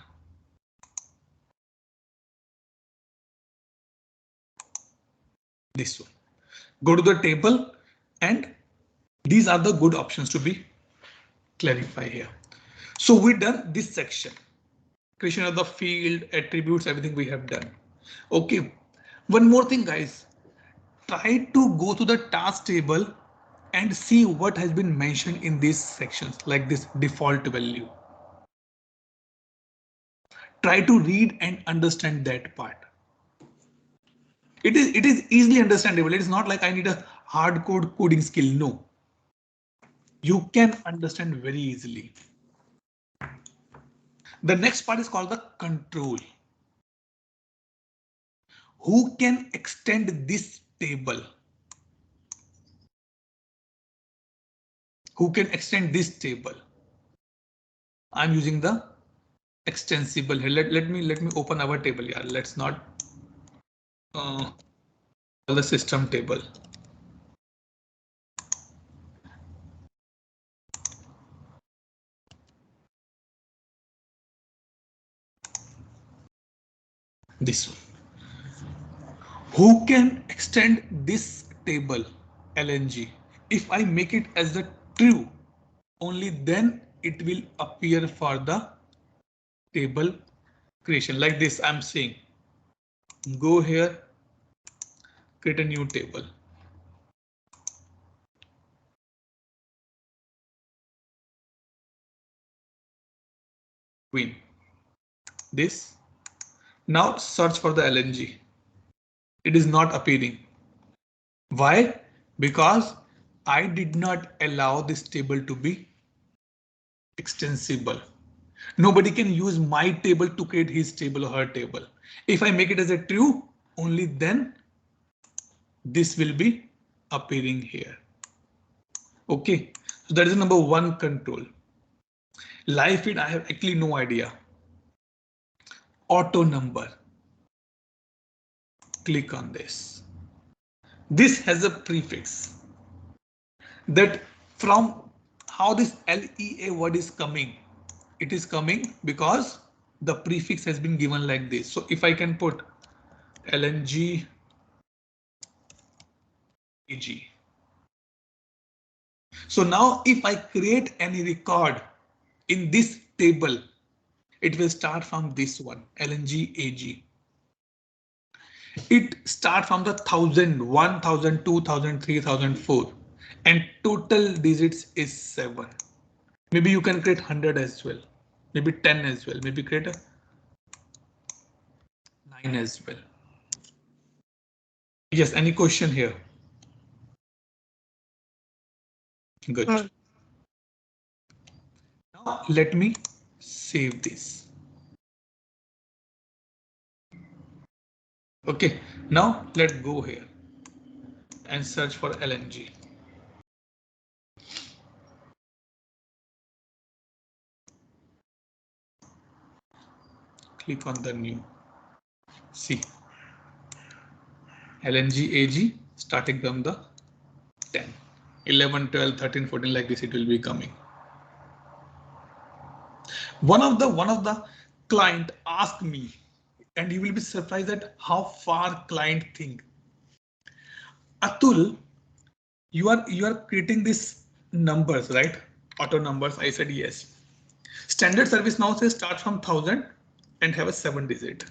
This one. Go to the table, and these are the good options to be clarified here. So we done this section. Creation of the field, attributes, everything we have done. Okay. One more thing, guys. Try to go to the task table and see what has been mentioned in these sections, like this default value. Try to read and understand that part. It is easily understandable. It is not like I need a hardcore coding skill. No. You can understand very easily. The next part is called the control. Who can extend this table? Who can extend this table? I'm using the extensible here. Let me open our table here. Let's not the system table. This one. Who can extend this table LNG? If I make it as the true, only then it will appear for the table creation. Like this, I'm saying, go here, create a new table. Win. This. Now search for the LNG. It is not appearing. Why? Because I did not allow this table to be extensible. Nobody can use my table to create his table or her table. If I make it as a true, only then this will be appearing here. Okay, so that is number one control. Live feed, I have actually no idea. Auto number. Click on this. This has a prefix that from how this LEA word is coming. It is coming because the prefix has been given like this. So if I can put LNG AG. So now if I create any record in this table, it will start from this one, LNG AG. It starts from the 1000, 1000, 2000, 3004, and total digits is 7. Maybe you can create 100 as well, maybe 10 as well, maybe create a 9 as well. Yes, any question here? Good. Now let me save this. Okay, now let's go here and search for LNG. Click on the new. See, LNG AG starting from the 10, 11, 12, 13, 14, like this it will be coming. One of the client asked me, and you will be surprised at how far client think. Atul, you are creating these numbers, right? Auto numbers. I said yes. Standard service now says start from 1000 and have a 7 digit.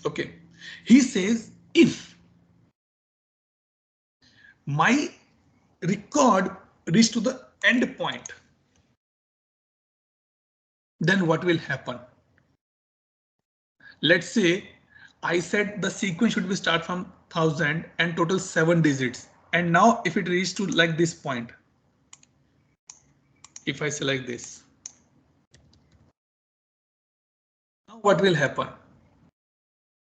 Okay. He says if my record reach to the end point, then what will happen? Let's say I said the sequence should be start from 1000 and total 7 digits. And now if it reaches to like this point, if I select this, now what will happen?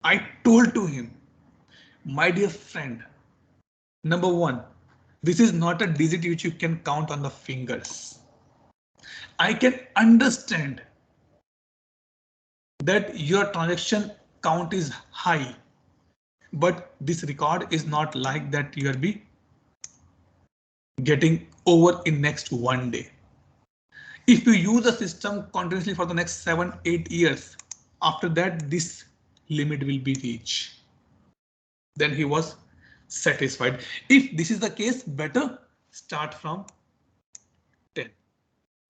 I told to him My dear friend, number one, this is not a digit which you can count on the fingers. I can understand that your transaction count is high, but this record is not like that you will be getting over in next one day. If you use the system continuously for the next 7-8 years, after that this limit will be reached. Then he was satisfied. If this is the case, better start from 10.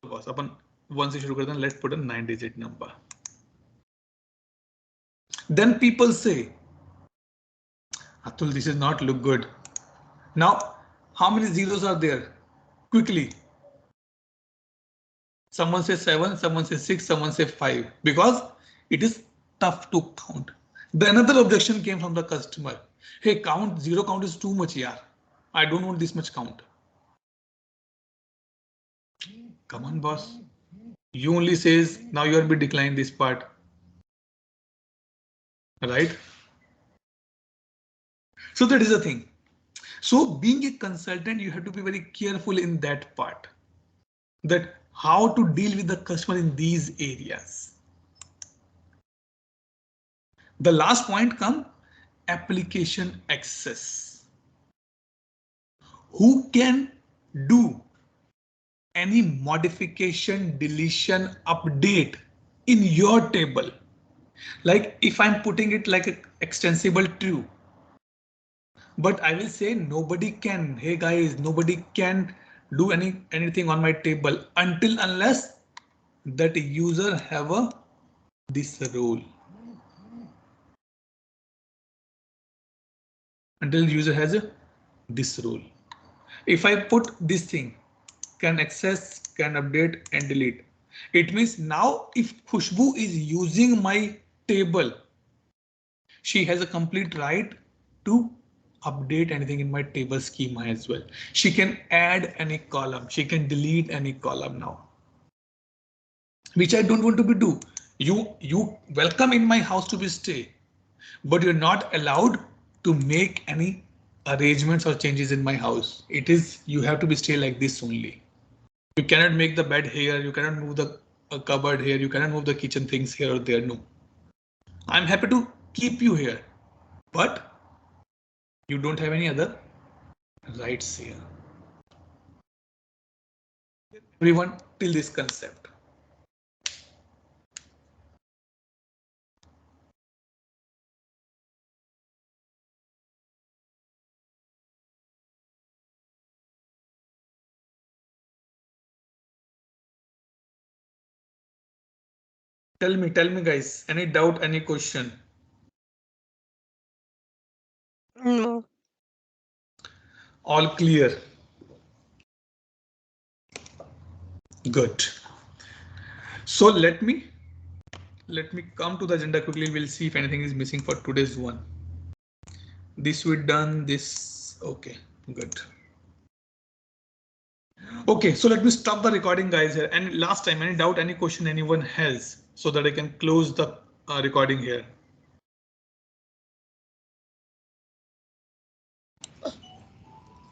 Once you शुरू करते हैं, let's put a 9-digit number. Then people say, Atul, this is not look good. Now, how many zeros are there? Quickly. Someone says 7, someone says 6, someone says 5, because it is tough to count. The another objection came from the customer. Hey, zero count is too much, yaar. I don't want this much count. Come on, boss. You only says now you will be declining this part. Right? So that is the thing. So being a consultant, you have to be very careful in that part. That how to deal with the customer in these areas. The last point come application access. Who can do any modification, deletion, update in your table? Like if I'm putting it like an extensible true, but I will say nobody can, hey guys, nobody can do anything on my table until unless that user have this role. Until user has this role. If I put this thing, can access, can update and delete. It means now if Khushbu is using my table, she has a complete right to update anything in my table schema as well. She can add any column. She can delete any column now, which I don't want to be do. You welcome in my house to be stay, but you're not allowed to make any arrangements or changes in my house. It is you have to be stay like this only. You cannot make the bed here. You cannot move the cupboard here. You cannot move the kitchen things here or there. No, I'm happy to keep you here, but you don't have any other rights here. Everyone till this concept. Tell me guys, any doubt, any question? No. All clear. Good. So let me come to the agenda quickly. We'll see if anything is missing for today's one. This we done this. Okay, good. Okay, so let me stop the recording guys here. And last time, any doubt, any question anyone has, so that I can close the recording here.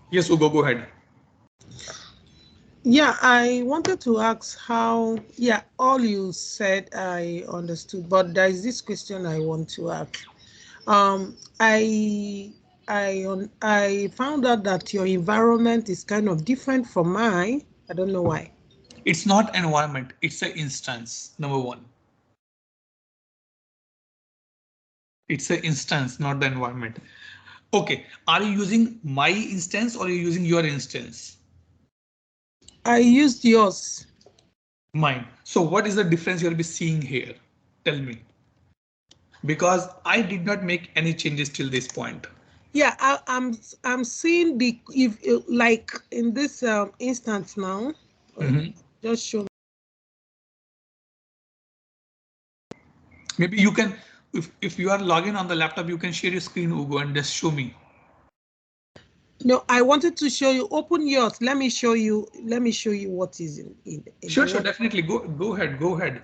Yes, Ugo, go ahead. Yeah, I wanted to ask how, yeah, all you said I understood, but there is this question I want to ask. I found out that your environment is kind of different from mine. I don't know why. It's not environment, it's an instance, number one. It's an instance, not the environment. Okay, are you using my instance or are you using your instance? I used yours. Mine. So what is the difference you'll be seeing here? Tell me. Because I did not make any changes till this point. Yeah, I'm seeing the if like in this instance now. Just show me. Maybe you can, if you are logging on the laptop, you can share your screen, Ugo, and just show me. No, I wanted to show you. Open yours. Let me show you. Let me show you what is in Sure, definitely. Go ahead.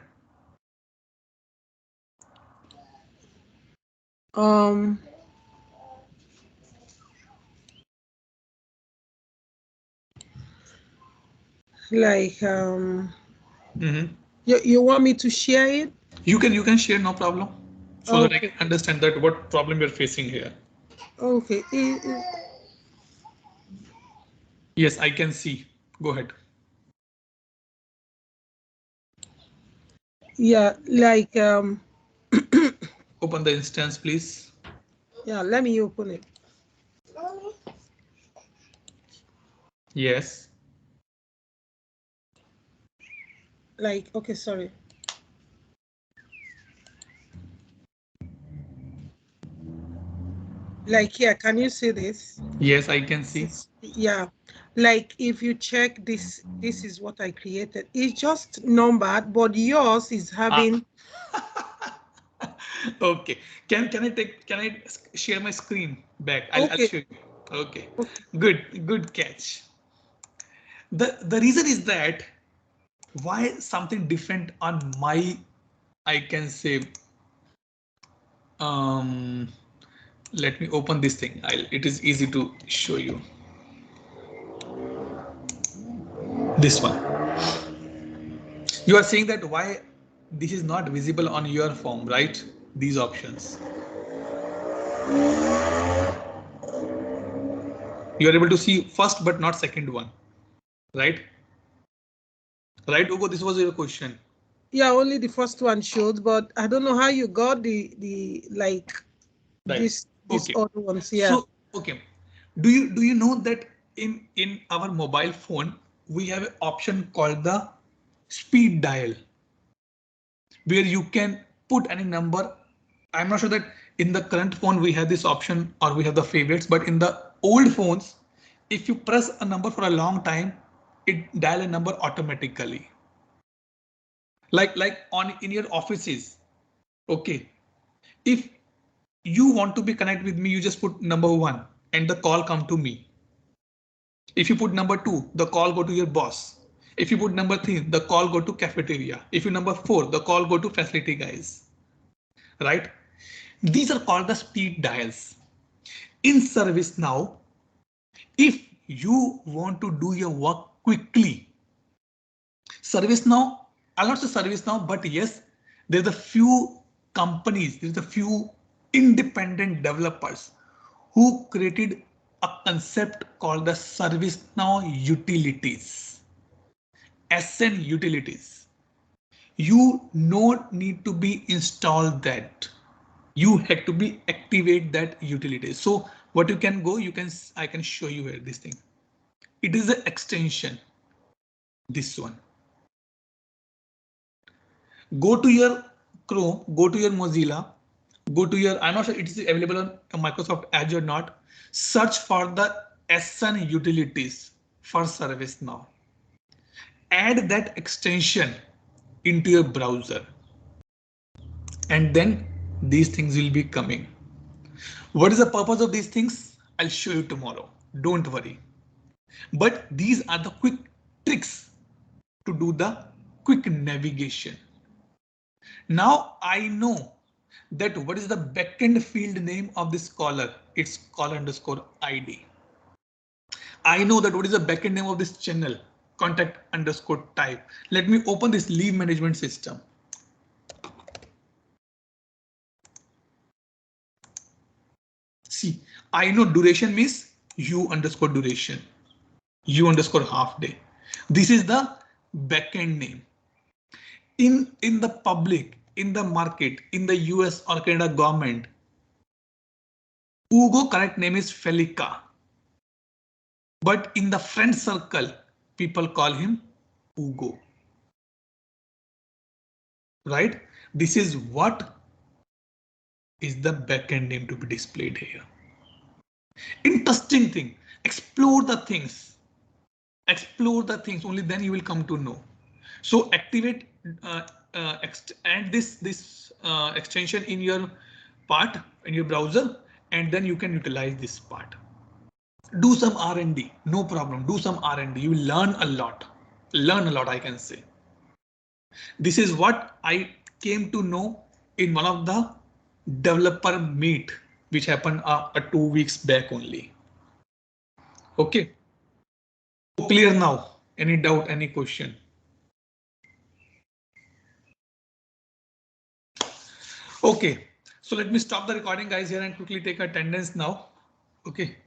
like you want me to share it? You can share, no problem, so that I Okay. can understand that what problem you're facing here. Okay. Yes, I can see. Go ahead. Yeah, like Open the instance, please. yeah, let me open it. Yes. Like, okay, sorry. Like, yeah, can you see this? Yes, I can see. Yeah, like if you check this, this is what I created. It's just numbered, but yours is having. Okay. Can I share my screen back? I'll Okay. show you. Okay. Okay. Good catch. The reason is that why something different on my, I can say, um let me open this thing. It is easy to show you. This one. You are saying that why this is not visible on your form, right? These options. You are able to see first but not second one, right? Right, Ugo, this was your question. Yeah, only the first one showed, but I don't know how you got the like Right. these Okay. other ones. Yeah. So okay, do you know that in our mobile phone we have an option called the speed dial, where you can put any number. I'm not sure that in the current phone we have this option or we have the favorites, but in the old phones, if you press a number for a long time, it dial a number automatically. Like on in your offices. Okay. If you want to be connected with me, you just put number 1 and the call come to me. If you put number 2, the call go to your boss. If you put number 3, the call go to cafeteria. If you number 4, the call go to facility guys. Right? These are called the speed dials. In ServiceNow, if you want to do your work quickly, ServiceNow, I'll not say ServiceNow, but yes, there's a few companies, there's a few independent developers who created a concept called the ServiceNow utilities, SN utilities. You don't need to be installed that. You had to be activate that utility. So what you can go, I can show you here this thing. It is an extension. This one. Go to your Chrome, go to your Mozilla, go to your, I'm not sure it is available on Microsoft Azure or not. Search for the SN utilities for ServiceNow. Add that extension into your browser. And then these things will be coming. What is the purpose of these things? I'll show you tomorrow. Don't worry. But these are the quick tricks to do the quick navigation. Now I know that what is the backend field name of this caller. It's caller underscore ID. I know that what is the backend name of this channel. Contact underscore type. Let me open this leave management system. See, I know duration means u underscore duration, u underscore half day. This is the backend name. In the public, in the market, in the US or Canada government, Ugo correct name is Felica. But in the friend circle, people call him Ugo. Right? This is what is the backend name to be displayed here. Interesting thing. Explore the things. Explore the things. Only then you will come to know. So activate and this extension in your part in your browser, and then you can utilize this part. Do some R&D, no problem. Do some R&D. You will learn a lot. Learn a lot, I can say. This is what I came to know in one of the developer meet, which happened 2 weeks back only. Okay. Clear now. Any doubt, any question? Okay, so let me stop the recording guys here and quickly take attendance now. Okay.